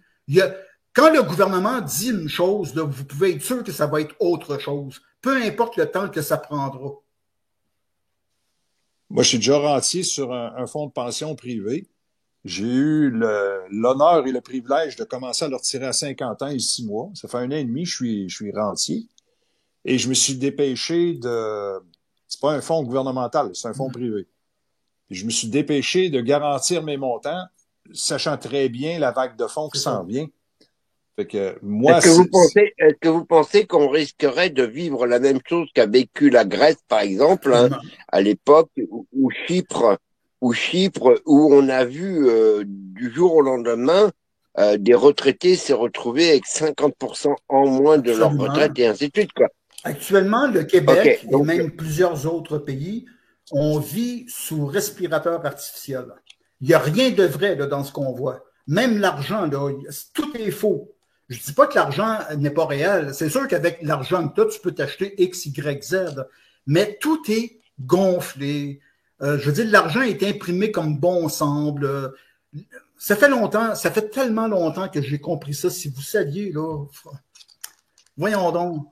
Quand le gouvernement dit une chose, là, vous pouvez être sûr que ça va être autre chose, peu importe le temps que ça prendra. Moi, je suis déjà rentier sur un fonds de pension privé. J'ai eu l'honneur et le privilège de commencer à le retirer à 50 ans et 6 mois. Ça fait 1 an et demi que je suis rentier. Et je me suis dépêché c'est pas un fonds gouvernemental, c'est un fonds privé. Et je me suis dépêché de garantir mes montants, sachant très bien la vague de fonds qui s'en vient. Fait que moi, est-ce que vous pensez qu'on risquerait de vivre la même chose qu'a vécu la Grèce, par exemple, à l'époque, ou Chypre, où on a vu du jour au lendemain des retraités se retrouver avec 50% en moins de leur retraite et ainsi de suite, quoi. Actuellement, le Québec et même plusieurs autres pays, on vit sous respirateur artificiel. Il n'y a rien de vrai là, dans ce qu'on voit. Même l'argent, là, tout est faux. Je ne dis pas que l'argent n'est pas réel. C'est sûr qu'avec l'argent que tu peux t'acheter X, Y, Z, mais tout est gonflé. Je veux dire, l'argent est imprimé comme bon semble. Ça fait tellement longtemps que j'ai compris ça. Si vous saviez, là, voyons donc.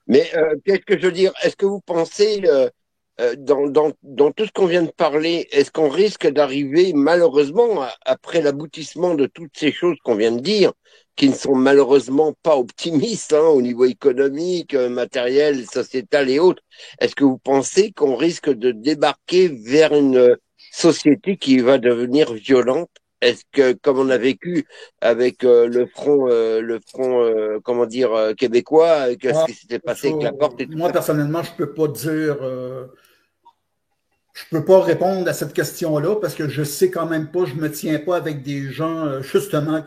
Mais qu'est-ce que je veux dire? Est-ce que vous pensez, dans tout ce qu'on vient de parler, est-ce qu'on risque d'arriver, malheureusement, après l'aboutissement de toutes ces choses qu'on vient de dire, qui ne sont malheureusement pas optimistes au niveau économique, matériel, sociétal et autres, est-ce que vous pensez qu'on risque de débarquer vers une société qui va devenir violente? Est-ce que, comme on a vécu avec le front, comment dire, québécois, avec ce qui s'était passé avec la porte et tout moi, ça? Personnellement, je peux pas dire, je peux pas répondre à cette question-là parce que je sais quand même pas, je me tiens pas avec des gens, justement,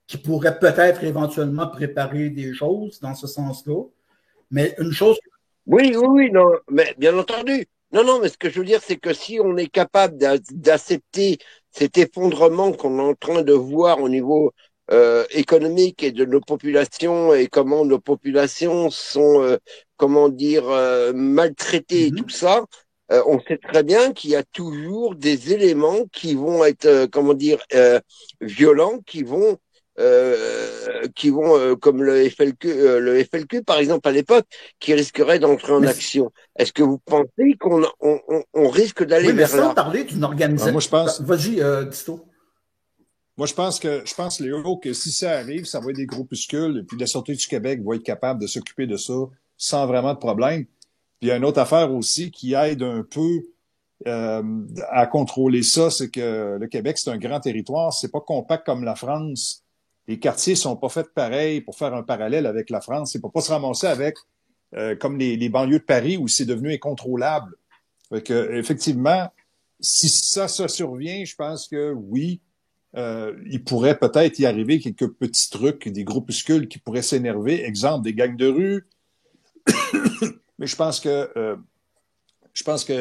qui pourraient peut-être éventuellement préparer des choses dans ce sens-là. Mais une chose. Oui, non, mais bien entendu. Non, mais ce que je veux dire, c'est que si on est capable d'accepter cet effondrement qu'on est en train de voir au niveau économique et de nos populations et comment nos populations sont, comment dire, maltraitées et tout ça, on sait très bien qu'il y a toujours des éléments qui vont être, comment dire, violents, qui vont qui vont, comme le FLQ par exemple à l'époque, qui risqueraient d'entrer en Mais, action. Est-ce que vous pensez qu'on risque d'aller oui, mais vers sans là? parler d'une organisation. Moi, je pense, Vas-y, Disto. moi, je pense, Léo, que si ça arrive, ça va être des groupuscules, et puis la Sûreté du Québec va être capable de s'occuper de ça sans vraiment de problème. Puis il y a une autre affaire aussi qui aide un peu à contrôler ça, c'est que le Québec, c'est un grand territoire, c'est pas compact comme la France. Les quartiers sont pas faits pareil pour faire un parallèle avec la France. C'est pour pas se ramasser avec comme les banlieues de Paris où c'est devenu incontrôlable. Fait que, effectivement, si ça survient, je pense que oui, il pourrait peut-être y arriver quelques petits trucs, des groupuscules qui pourraient s'énerver, exemple des gangs de rue. Mais je pense que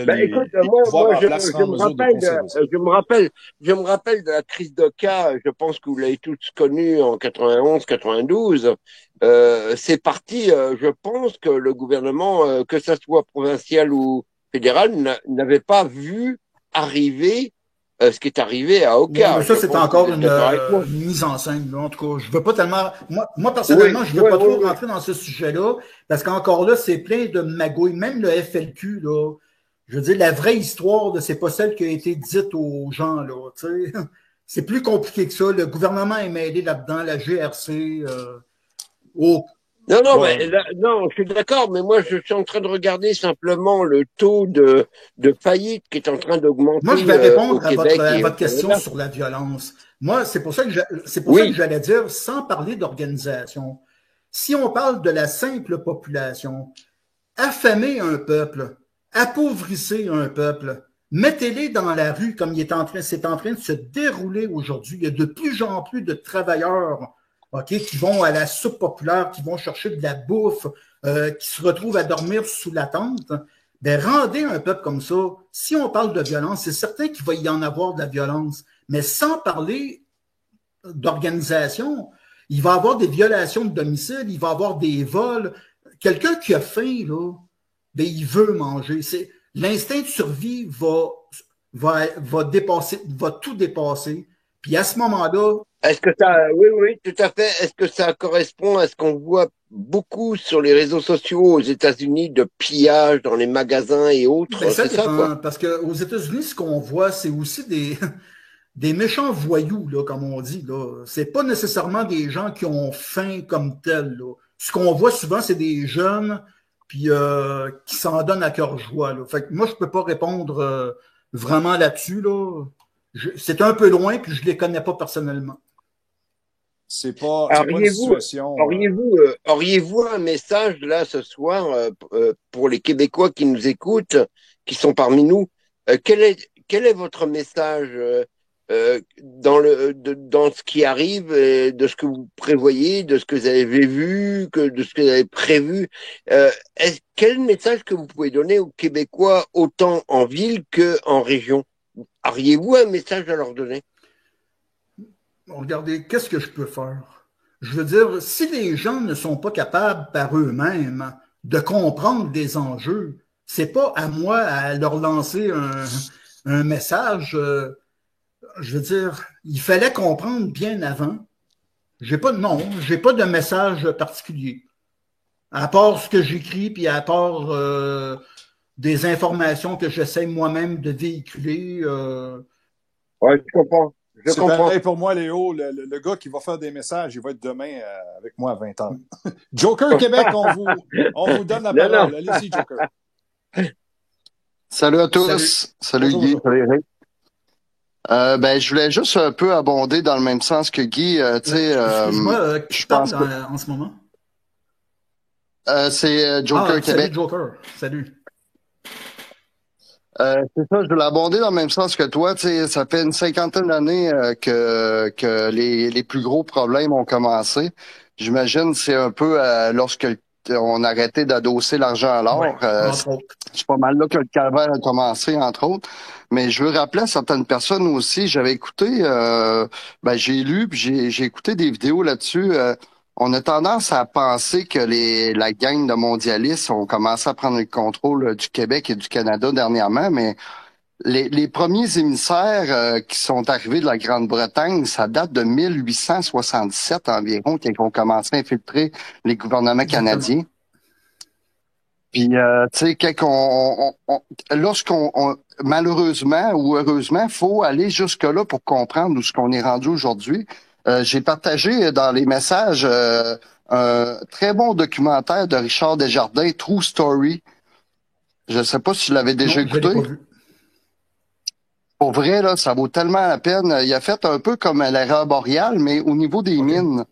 Ben, écoute, les pouvoirs en place seront en mesure de conserver ça. je me rappelle de la crise de cas. Je pense que vous l'avez tous connue en 91, 92. C'est parti. Je pense que le gouvernement, que ça soit provincial ou fédéral, n'avait pas vu arriver ce qui est arrivé à Ouais, Oka. mais ça, Je c'est pense que vous encore êtes d'accord avec moi. une mise en scène, là. En tout cas, je veux pas tellement. Moi Oui, personnellement, je veux oui, pas oui, trop oui. rentrer dans ce sujet-là, parce qu'encore là, c'est plein de magouilles. Même le FLQ, là. Je veux dire, la vraie histoire, c'est pas celle qui a été dite aux gens, là. Tu sais. C'est plus compliqué que ça. Le gouvernement est mêlé là-dedans, la GRC. Oh. Non, Bon, mais non, je suis d'accord, mais moi, je suis en train de regarder simplement le taux de faillite qui est en train Moi, je d'augmenter vais au répondre Québec à et au votre question Canada. sur la violence. Moi, c'est pour ça que Oui, j'allais dire, sans parler d'organisation, si on parle de la simple population, affamez un peuple, appauvrissez un peuple, mettez-les dans la rue comme c'est en train de se dérouler aujourd'hui. Il y a de plus en plus de travailleurs, OK, qui vont à la soupe populaire, qui vont chercher de la bouffe, qui se retrouvent à dormir sous la tente. Ben, rendez un peuple comme ça. Si on parle de violence, c'est certain qu'il va y en avoir de la violence, mais sans parler d'organisation, il va y avoir des violations de domicile, il va y avoir des vols. Quelqu'un qui a faim, là, ben, il veut manger. L'instinct de survie va dépasser, va tout dépasser. Puis à ce moment-là, oui, oui, tout à fait. Est-ce que ça correspond à ce qu'on voit beaucoup sur les réseaux sociaux aux États-Unis de pillage dans les magasins et ben, autres? ça C'est ça, quoi. dépend. Parce qu'aux États-Unis, ce qu'on voit, c'est aussi des méchants voyous, là, comme on dit. Là. C'est pas nécessairement des gens qui ont faim comme tel. Là. Ce qu'on voit souvent, c'est des jeunes puis, qui s'en donnent à cœur joie. Là. Fait que moi, je peux pas répondre vraiment là-dessus. Là. C'est un peu loin, puis je les connais pas personnellement. c'est pas une Auriez-vous, situation. auriez-vous un message là ce soir pour les Québécois qui nous écoutent, qui sont parmi nous? Quel est votre message dans ce qui arrive, de ce que vous prévoyez, de ce que vous avez vu, de ce que vous avez prévu? Quel message que vous pouvez donner aux Québécois autant en ville qu'en région? Auriez-vous un message à leur donner? Regardez, qu'est-ce que je peux faire? Je veux dire, si les gens ne sont pas capables par eux-mêmes de comprendre des enjeux, c'est pas à moi à leur lancer un message. Je veux dire, il fallait comprendre bien avant. J'ai pas de message particulier. À part ce que j'écris, puis à part des informations que j'essaie moi-même de véhiculer. Ouais, je comprends. Je C'est comprends. pareil pour moi, Léo. Le gars qui va faire des messages, il va être demain avec moi à 20h. Joker Québec, on vous donne la Non, non. parole. Allez-y, Joker. Salut à tous. Salut. Salut Bonjour, Guy. bonjour. Salut Eric. Ben, je voulais juste un peu abonder dans le même sens que Guy. Tu sais, Excuse-moi, qui je pense parle que en ce moment? c'est Joker Québec. Salut Joker. Salut. C'est ça, je voulais abonder dans le même sens que toi. Tu sais, ça fait une cinquantaine d'années que les plus gros problèmes ont commencé. J'imagine c'est un peu lorsque on a arrêté d'adosser l'argent à l'or. Ouais, entre autres. C'est pas mal là que le calvaire a commencé, entre autres. Mais je veux rappeler à certaines personnes aussi, j'avais écouté, j'ai lu, puis j'ai écouté des vidéos là-dessus. On a tendance à penser que la gang de mondialistes ont commencé à prendre le contrôle du Québec et du Canada dernièrement, mais Les premiers émissaires qui sont arrivés de la Grande-Bretagne, ça date de 1867 environ, qu'ils ont commencé à infiltrer les gouvernements canadiens. Puis, tu sais, malheureusement ou heureusement, faut aller jusque-là pour comprendre où ce qu'on est rendu aujourd'hui. J'ai partagé dans les messages un très bon documentaire de Richard Desjardins, True Story. Je sais pas si tu l'avais déjà écouté. Je l'ai pas vu. Pour vrai, là, ça vaut tellement la peine. Il a fait un peu comme l'erreur boréale, mais au niveau des mines.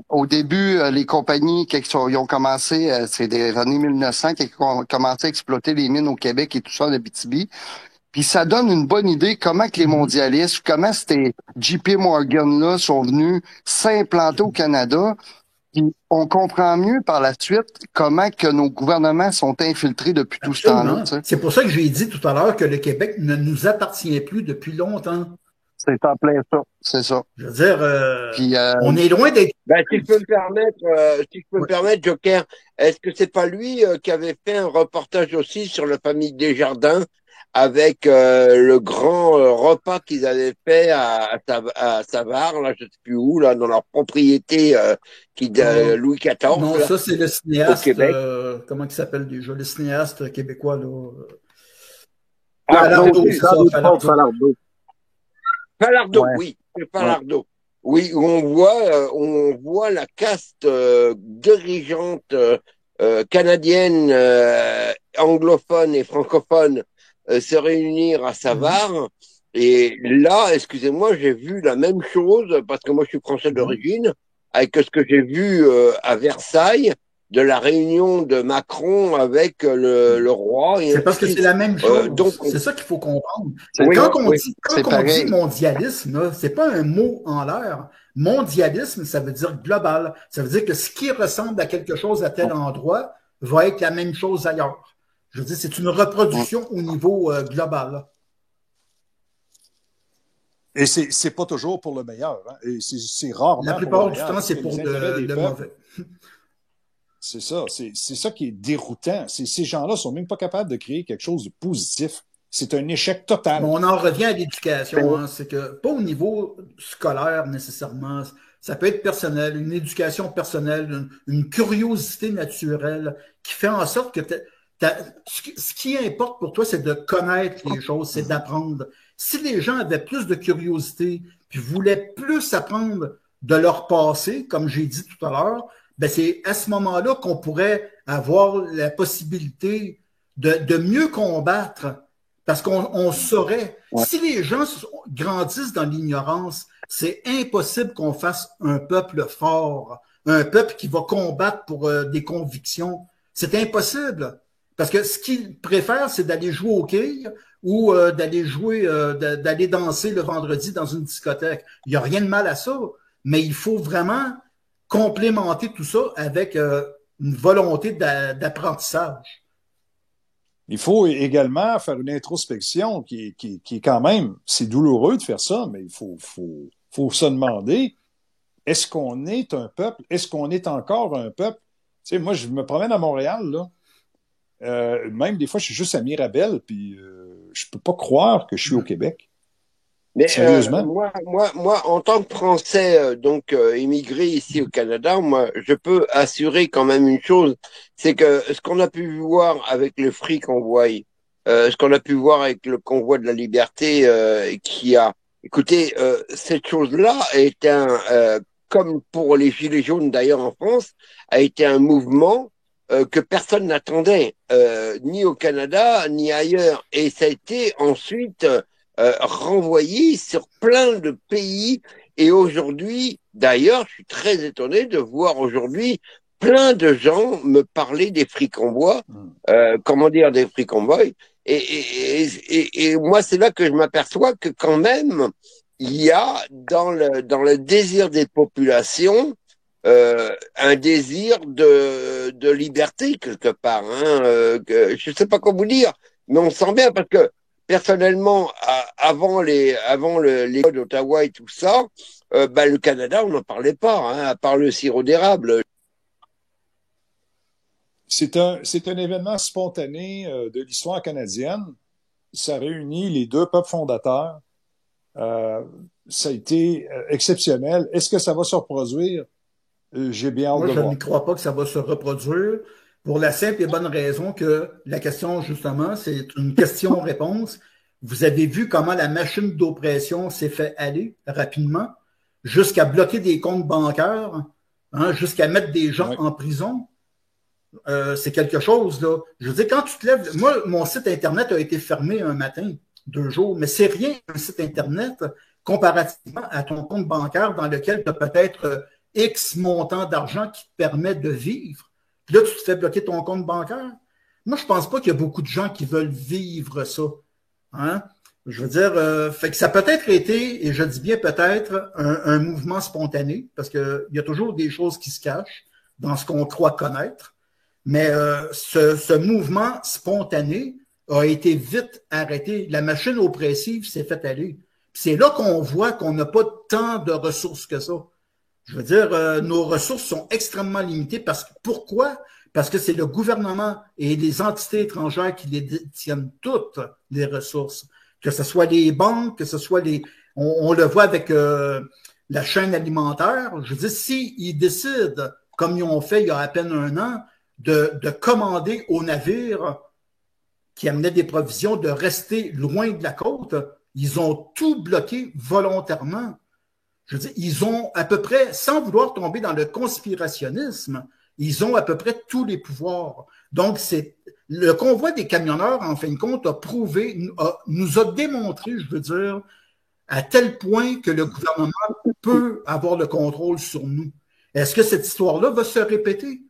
Au début, les compagnies, ils ont commencé, c'est des années 1900, qui ont commencé à exploiter les mines au Québec et tout ça, en Abitibi. Puis ça donne une bonne idée comment que les mondialistes, comment ces JP Morgan là sont venus s'implanter au Canada. Puis on comprend mieux par la suite comment que nos gouvernements sont infiltrés depuis tout ce temps-là. Tu sais. C'est pour ça que j'ai dit tout à l'heure que le Québec ne nous appartient plus depuis longtemps. C'est en plein ça, c'est ça. Je veux dire, puis, on est loin d'être... Ben, si je peux me permettre, Joker, est-ce que c'est pas lui qui avait fait un reportage aussi sur la famille Desjardins avec le grand repas qu'ils avaient fait à Savard, là, je sais plus où, là, dans leur propriété Louis XIV. Non, là, ça c'est le cinéaste, au Québec. comment il s'appelle déjà, le cinéaste québécois, là. Falardeau, c'est ça, Falardeau. Falardeau, Ouais. oui, c'est Falardeau. Oui, où on voit la caste dirigeante canadienne, anglophone et francophone se réunir à Savard. Et là, excusez-moi, j'ai vu la même chose, parce que moi je suis français d'origine, avec ce que j'ai vu à Versailles, de la réunion de Macron avec le roi. C'est parce que c'est la même chose. donc, c'est ça qu'il faut comprendre. Oui, quand on oui, dit mondialisme, c'est pas un mot en l'air. Mondialisme, ça veut dire global. Ça veut dire que ce qui ressemble à quelque chose à tel endroit va être la même chose ailleurs. Je veux dire, c'est une reproduction au niveau global. Et c'est pas toujours pour le meilleur. Hein? Et c'est rarement. La plupart pour du temps, c'est pour le mauvais. C'est ça. C'est ça qui est déroutant. Ces gens-là sont même pas capables de créer quelque chose de positif. C'est un échec total. Mais on en revient à l'éducation. Hein. C'est que pas au niveau scolaire nécessairement. Ça peut être personnel, une éducation personnelle, une curiosité naturelle qui fait en sorte que ce qui importe pour toi, c'est de connaître les choses, c'est d'apprendre. Si les gens avaient plus de curiosité puis voulaient plus apprendre de leur passé, comme j'ai dit tout à l'heure, ben c'est à ce moment-là qu'on pourrait avoir la possibilité de mieux combattre. Parce qu'on saurait, si les gens grandissent dans l'ignorance, c'est impossible qu'on fasse un peuple fort, un peuple qui va combattre pour des convictions. C'est impossible. Parce que ce qu'ils préfèrent, c'est d'aller jouer au quilles ou d'aller danser le vendredi dans une discothèque. Il n'y a rien de mal à ça, mais il faut vraiment complémenter tout ça avec une volonté d'apprentissage. Il faut également faire une introspection qui est quand même, c'est douloureux de faire ça, mais il faut se demander, est-ce qu'on est un peuple? Est-ce qu'on est encore un peuple? Tu sais, moi, je me promène à Montréal, là. Même des fois, je suis juste à Mirabel, puis je peux pas croire que je suis au Québec. Mais sérieusement. Moi, en tant que Français, immigré ici au Canada, moi, je peux assurer quand même une chose, c'est que ce qu'on a pu voir avec le Free Convoy, ce qu'on a pu voir avec le convoi de la liberté, écoutez, cette chose-là est comme pour les Gilets jaunes d'ailleurs en France, a été un mouvement que personne n'attendait, ni au Canada, ni ailleurs. Et ça a été ensuite renvoyé sur plein de pays. Et aujourd'hui, d'ailleurs, je suis très étonné de voir aujourd'hui plein de gens me parler des free convoys, des free convoys. Et moi, c'est là que je m'aperçois que quand même, il y a dans le désir des populations un désir de liberté quelque part. Je sais pas comment vous dire, mais on sent bien parce que personnellement, avant les codes d'Ottawa et tout ça, le Canada, on n'en parlait pas, à part le sirop d'érable. C'est un événement spontané de l'histoire canadienne. ça réunit les deux peuples fondateurs. Ça a été exceptionnel. Est-ce que ça va se reproduire? J'ai bien hâte Moi, de je voir. ne crois pas que ça va se reproduire pour la simple et bonne raison que la question, justement, c'est une question-réponse. Vous avez vu comment la machine d'oppression s'est fait aller rapidement jusqu'à bloquer des comptes bancaires, hein, jusqu'à mettre des gens en prison. C'est quelque chose, là. Je veux dire, quand tu te lèves, moi, mon site Internet a été fermé un matin, 2 jours, mais c'est rien un site Internet comparativement à ton compte bancaire dans lequel tu as peut-être X montant d'argent qui te permet de vivre. Puis là, tu te fais bloquer ton compte bancaire. Moi, je pense pas qu'il y a beaucoup de gens qui veulent vivre ça. Hein? Je veux dire, fait que ça a peut-être été, et je dis bien peut-être, un mouvement spontané, parce qu'il y a toujours des choses qui se cachent dans ce qu'on croit connaître. Mais ce mouvement spontané a été vite arrêté. La machine oppressive s'est faite aller. C'est là qu'on voit qu'on n'a pas tant de ressources que ça. Je veux dire, nos ressources sont extrêmement limitées. Pourquoi? Parce que c'est le gouvernement et les entités étrangères qui les détiennent toutes les ressources. Que ce soit les banques, que ce soit les... On le voit avec la chaîne alimentaire. Je veux dire, s'ils décident, comme ils ont fait il y a à peine un an, de commander aux navires qui amenaient des provisions de rester loin de la côte, ils ont tout bloqué volontairement. Je veux dire, ils ont à peu près, sans vouloir tomber dans le conspirationnisme, ils ont à peu près tous les pouvoirs. Donc, le convoi des camionneurs, en fin de compte, nous a démontré, je veux dire, à tel point que le gouvernement peut avoir le contrôle sur nous. Est-ce que cette histoire-là va se répéter?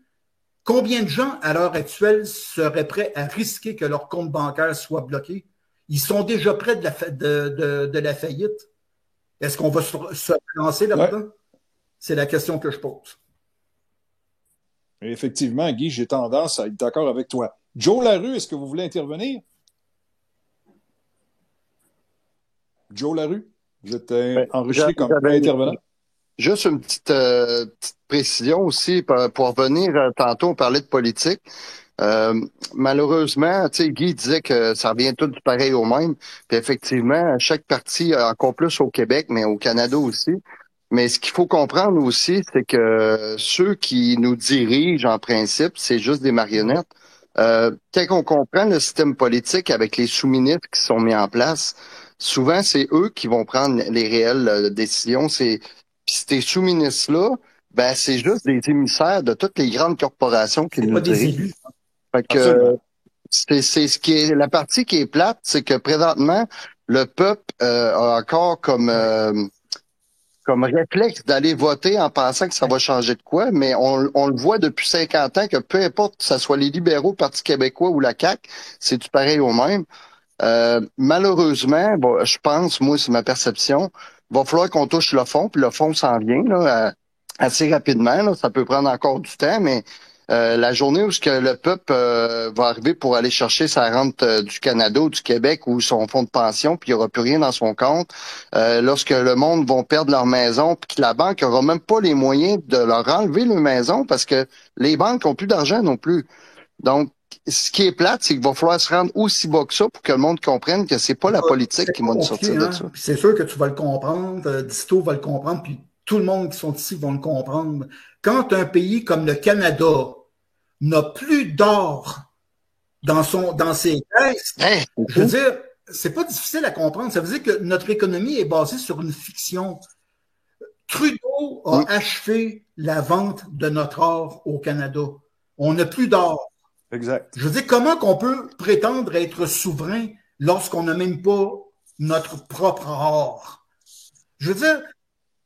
Combien de gens, à l'heure actuelle, seraient prêts à risquer que leur compte bancaire soit bloqué? Ils sont déjà près de la faillite. Est-ce qu'on va se lancer là-dedans? Ouais. C'est la question que je pose. Et effectivement, Guy, j'ai tendance à être d'accord avec toi. Joe Larue, est-ce que vous voulez intervenir? Joe Larue, vous êtes enregistré comme intervenant. Juste une petite précision aussi pour revenir tantôt, on parlait de politique. Malheureusement, tu sais, Guy disait que ça revient tout du pareil au même. Puis effectivement, chaque parti, encore plus au Québec, mais au Canada aussi. Mais ce qu'il faut comprendre aussi, c'est que ceux qui nous dirigent, en principe, c'est juste des marionnettes. Quand on comprend le système politique avec les sous-ministres qui sont mis en place, souvent, c'est eux qui vont prendre les réelles décisions. Puis ces sous-ministres-là, ben c'est juste des émissaires de toutes les grandes corporations qui nous dirigent. Fait que c'est ce qui est la partie qui est plate, c'est que présentement, le peuple a encore comme réflexe d'aller voter en pensant que ça va changer de quoi, mais on le voit depuis 50 ans que peu importe que ce soit les libéraux, le Parti québécois ou la CAQ, c'est du pareil au même. Malheureusement, bon, je pense, moi, c'est ma perception, va falloir qu'on touche le fond, puis le fond s'en vient là, assez rapidement. Là, ça peut prendre encore du temps, mais la journée où le peuple va arriver pour aller chercher sa rente du Canada ou du Québec ou son fonds de pension, puis il n'y aura plus rien dans son compte, lorsque le monde va perdre leur maison, puis que la banque n'aura même pas les moyens de leur enlever leur maison parce que les banques n'ont plus d'argent non plus. Donc, ce qui est plate, c'est qu'il va falloir se rendre aussi bas que ça pour que le monde comprenne que c'est pas la politique qui va nous sortir de ça. C'est sûr que tu vas le comprendre, Disto va le comprendre, puis tout le monde qui sont ici vont le comprendre. Quand un pays comme le Canada n'a plus d'or dans ses caisses, je veux dire, c'est pas difficile à comprendre. Ça veut dire que notre économie est basée sur une fiction. Trudeau a achevé la vente de notre or au Canada. On n'a plus d'or. Exact. Je veux dire, comment qu'on peut prétendre être souverain lorsqu'on n'a même pas notre propre or? Je veux dire...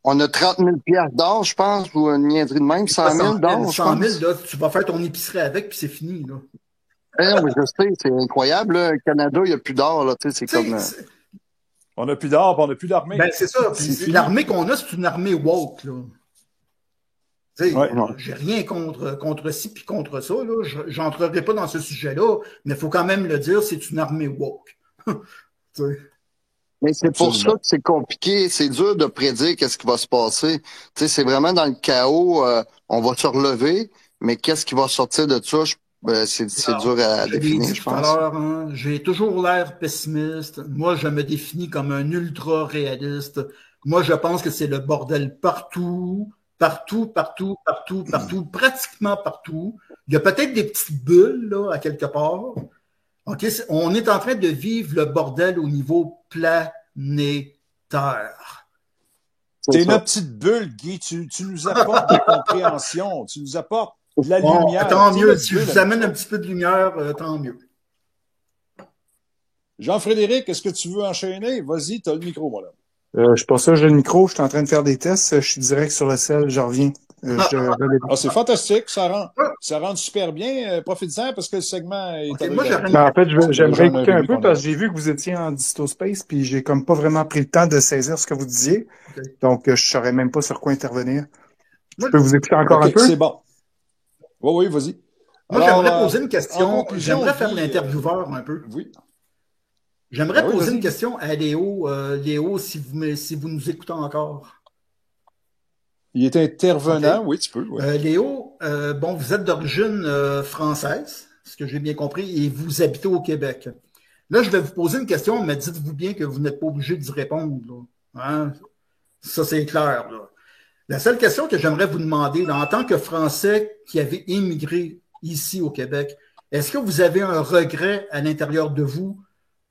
On a 30 000 piastres d'or, je pense, ou une niaiserie de même, 100 000 d'or, 100 000, là, tu vas faire ton épicerie avec, puis c'est fini, là. Oui, je sais, c'est incroyable, là. Au Canada, il n'y a plus d'or, là, tu sais, c'est comme... On n'a plus d'or, on n'a plus d'armée. Ben, c'est ça. L'armée qu'on a, c'est une armée woke, là. J'ai rien contre ci puis contre ça. J'entrerai pas dans ce sujet-là, mais il faut quand même le dire, c'est une armée woke. Mais c'est pour ça que c'est compliqué, c'est dur de prédire qu'est-ce qui va se passer. C'est vraiment dans le chaos, on va se relever, mais qu'est-ce qui va sortir de ça? Ben, c'est Alors, dur à je l'ai définir, dit je tout à pense. l'heure, hein, j'ai toujours l'air pessimiste. Moi, je me définis comme un ultra-réaliste. Moi, je pense que c'est le bordel partout, partout, partout, partout, partout, pratiquement partout. Il y a peut-être des petites bulles, là, à quelque part. OK, on est en train de vivre le bordel au niveau planétaire. C'est T'es ça. notre petite bulle, Guy. Tu nous apportes de la compréhension. Tu nous apportes de la Bon, lumière. tant T'es mieux. notre Si je bulle vous à nous amène un autres. petit peu de lumière, tant mieux. Jean-Frédéric, est-ce que tu veux enchaîner? Vas-y, t'as le micro, moi, là. Je suis pas sûr, j'ai le micro, je suis en train de faire des tests, je suis direct sur le sel, je reviens. Je relève. Ah, c'est fantastique. Ça rend super bien. Profite-en parce que le segment est OK, à moi, regarder. j'aurais Ben, en fait, Ça fait j'aimerais déjà 1 heure écouter et un demie peu qu'on est parce là. que j'ai vu que vous étiez en disto space, puis j'ai comme pas vraiment pris le temps de saisir ce que vous disiez. OK. Donc, je saurais même pas sur quoi intervenir. Je Moi, peux vous écouter encore un OK, peu? c'est bon. Oui, vas-y. moi, Alors, j'aimerais poser une en question. conclusion, J'aimerais faire Guy, l'intervieweur un peu. oui. J'aimerais Ben oui, poser vas-y, une Guy. question à Léo. Léo, si vous nous écoutez encore. Il est intervenant, OK. oui, tu peux, oui. Léo, bon, vous êtes d'origine française, ce que j'ai bien compris, et vous habitez au Québec. Là, je vais vous poser une question, mais dites-vous bien que vous n'êtes pas obligé d'y répondre, là. Hein? Ça, c'est clair, là. La seule question que j'aimerais vous demander, là, en tant que Français qui avez immigré ici au Québec, est-ce que vous avez un regret à l'intérieur de vous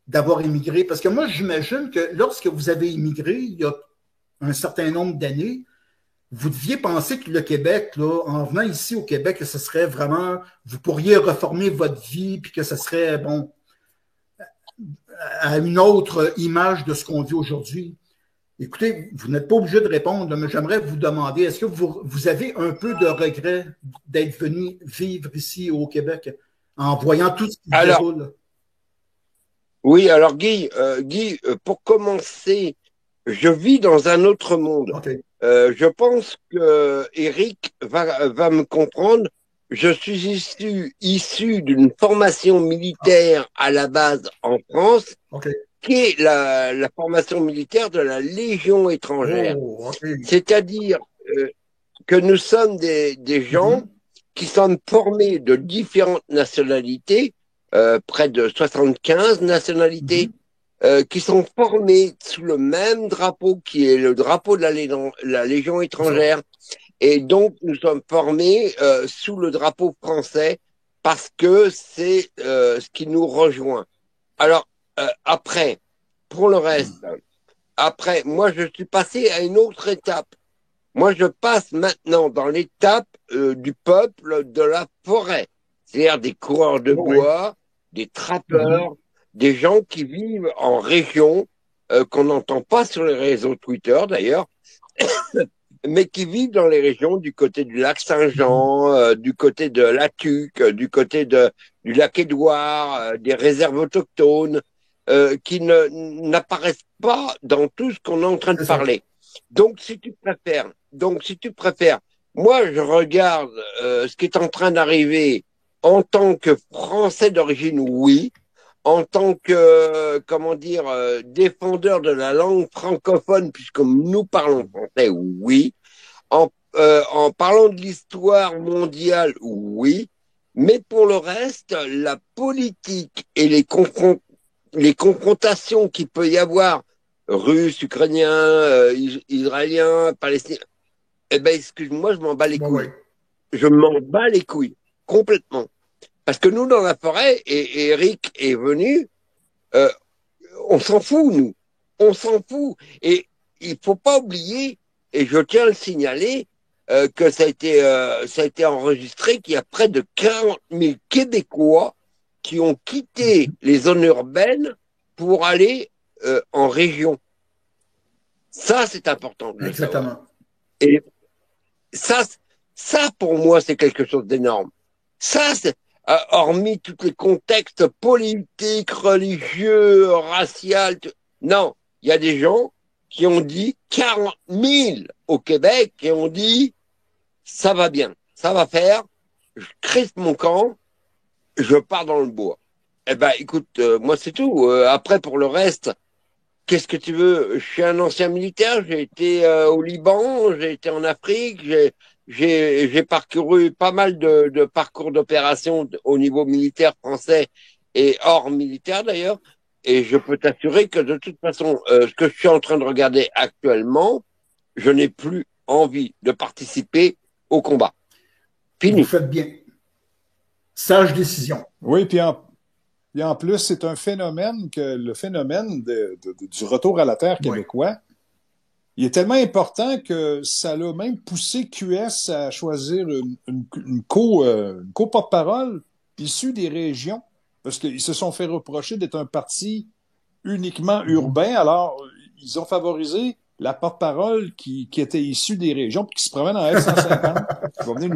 d'avoir immigré? Parce que moi, j'imagine que lorsque vous avez immigré, il y a un certain nombre d'années, vous deviez penser que le Québec, là, en venant ici au Québec, que ce serait vraiment, vous pourriez reformer votre vie, puis que ce serait, bon, à une autre image de ce qu'on vit aujourd'hui. Écoutez, vous n'êtes pas obligé de répondre, mais j'aimerais vous demander, est-ce que vous avez un peu de regret d'être venu vivre ici au Québec en voyant tout ce qui se Alors, déroule? oui, alors Guy, pour commencer, je vis dans un autre monde. OK. Je pense que Eric va me comprendre. Je suis issu d'une formation militaire à la base en France, OK. qui est la formation militaire de la Légion étrangère. Oh, OK. C'est-à-dire que nous sommes des gens Mhm. qui sommes formés de différentes nationalités, près de 75 nationalités, qui sont formés sous le même drapeau qui est le drapeau de la Légion étrangère. Et donc, nous sommes formés sous le drapeau français parce que c'est ce qui nous rejoint. Alors, après, pour le reste, après, moi, je suis passé à une autre étape. Moi, je passe maintenant dans l'étape du peuple de la forêt, c'est-à-dire des coureurs de Oui. bois, des trappeurs, des gens qui vivent en région, qu'on n'entend pas sur les réseaux Twitter d'ailleurs, mais qui vivent dans les régions du côté du lac Saint-Jean, du côté de la Tuque, du côté du lac Édouard, des réserves autochtones, qui n'apparaissent pas dans tout ce qu'on est en train de C'est ça. parler. Donc, si tu préfères, moi, je regarde ce qui est en train d'arriver en tant que Français d'origine, oui. En tant que, défendeur de la langue francophone, puisque nous parlons français, oui. En parlant de l'histoire mondiale, oui. Mais pour le reste, la politique et les confrontations qu'il peut y avoir, russes, ukrainiens, israéliens, palestiniens, eh ben, excuse-moi, je m'en bats les Bon, couilles. oui. Je m'en bats les couilles, complètement. Parce que nous, dans la forêt, et Eric est venu, on s'en fout, nous. On s'en fout. Et il faut pas oublier, et je tiens à le signaler, que ça a été enregistré qu'il y a près de 40 000 Québécois qui ont quitté les zones urbaines pour aller en région. Ça, c'est important de le savoir. Exactement. Et ça, pour moi, c'est quelque chose d'énorme. Ça, c'est, hormis tous les contextes politiques, religieux, raciaux, non, il y a des gens qui ont dit 40 000 au Québec et ont dit ça va bien, ça va faire, je crispe mon camp, je pars dans le bois. Eh ben, écoute, moi c'est tout. Après, pour le reste, qu'est-ce que tu veux? Je suis un ancien militaire, j'ai été au Liban, j'ai été en Afrique, j'ai parcouru pas mal de parcours d'opération au niveau militaire français et hors militaire d'ailleurs. Et je peux t'assurer que de toute façon, ce que je suis en train de regarder actuellement, je n'ai plus envie de participer au combat. Fini. Vous faites bien. Sage décision. Oui, puis en plus, c'est un phénomène le phénomène du retour à la terre québécois, il est tellement important que ça l'a même poussé QS à choisir une co-porte-parole issue des régions, parce qu'ils se sont fait reprocher d'être un parti uniquement urbain. Alors, ils ont favorisé la porte-parole qui était issue des régions, puis qui se promène en F-150, qui va venir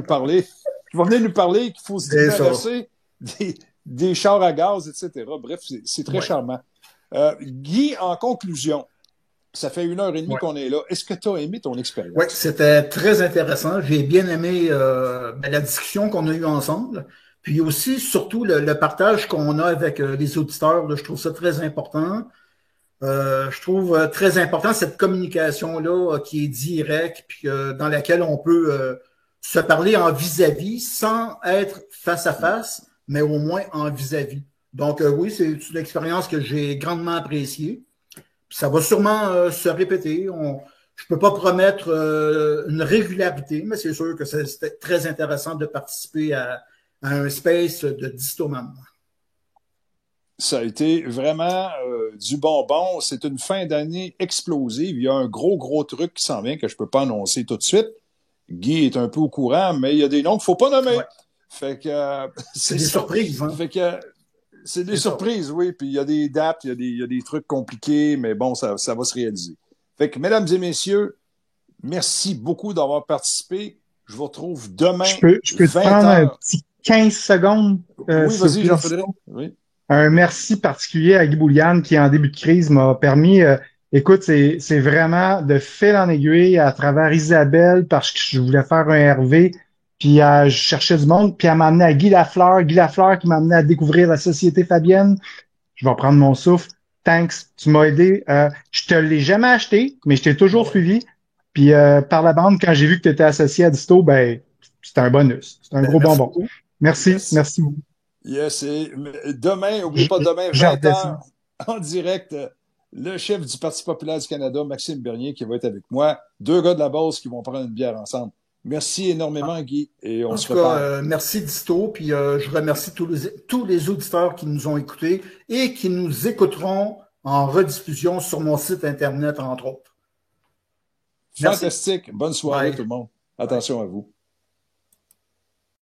nous parler qu'il faut se débarrasser des chars à gaz, etc. Bref, c'est très charmant. Guy, en conclusion, ça fait 1h30 qu'on est là. Est-ce que tu as aimé ton expérience? Oui, c'était très intéressant. J'ai bien aimé la discussion qu'on a eue ensemble. Puis aussi, surtout, le partage qu'on a avec les auditeurs. Là, je trouve ça très important. Je trouve très important cette communication-là qui est directe, puis dans laquelle on peut se parler en vis-à-vis sans être face à face, mais au moins en vis-à-vis. Donc oui, c'est une expérience que j'ai grandement appréciée. Puis ça va sûrement se répéter. Je peux pas promettre une régularité, mais c'est sûr que c'était très intéressant de participer à un space de Distoman. Ça a été vraiment du bonbon. C'est une fin d'année explosive. Il y a un gros truc qui s'en vient que je peux pas annoncer tout de suite. Guy est un peu au courant, mais il y a des noms qu'il faut pas nommer. Ouais. Fait que c'est des surprises. Hein? Fait que c'est des surprises, oui. Puis il y a des dates, il y a des trucs compliqués, mais bon, ça va se réaliser. Fait que, mesdames et messieurs, merci beaucoup d'avoir participé. Je vous retrouve demain. Je peux te prendre un petit 15 secondes. Oui, vas-y, Jean-Frédéric. Oui. Un merci particulier à Guy Bouliane qui, en début de crise, m'a permis, écoute, c'est vraiment de fil en aiguille à travers Isabelle parce que je voulais faire un RV, puis je cherchais du monde, puis elle m'a amené à Guy Lafleur qui m'a amené à découvrir la Société Fabienne. Je vais prendre mon souffle. Thanks, tu m'as aidé. Je te l'ai jamais acheté, mais je t'ai toujours suivi. Puis par la bande, quand j'ai vu que tu étais associé à Disto, ben c'était un bonus. C'est un gros bonbon. Merci beaucoup. Yes, et demain, n'oubliez pas demain, 20h, en direct, le chef du Parti populaire du Canada, Maxime Bernier, qui va être avec moi. 2 gars de la base qui vont prendre une bière ensemble. Merci énormément, Guy, et on se reparle. Merci Disto, puis je remercie tous les auditeurs qui nous ont écoutés et qui nous écouteront en rediffusion sur mon site Internet, entre autres. Fantastique. Bonne soirée, tout le monde. Attention à vous.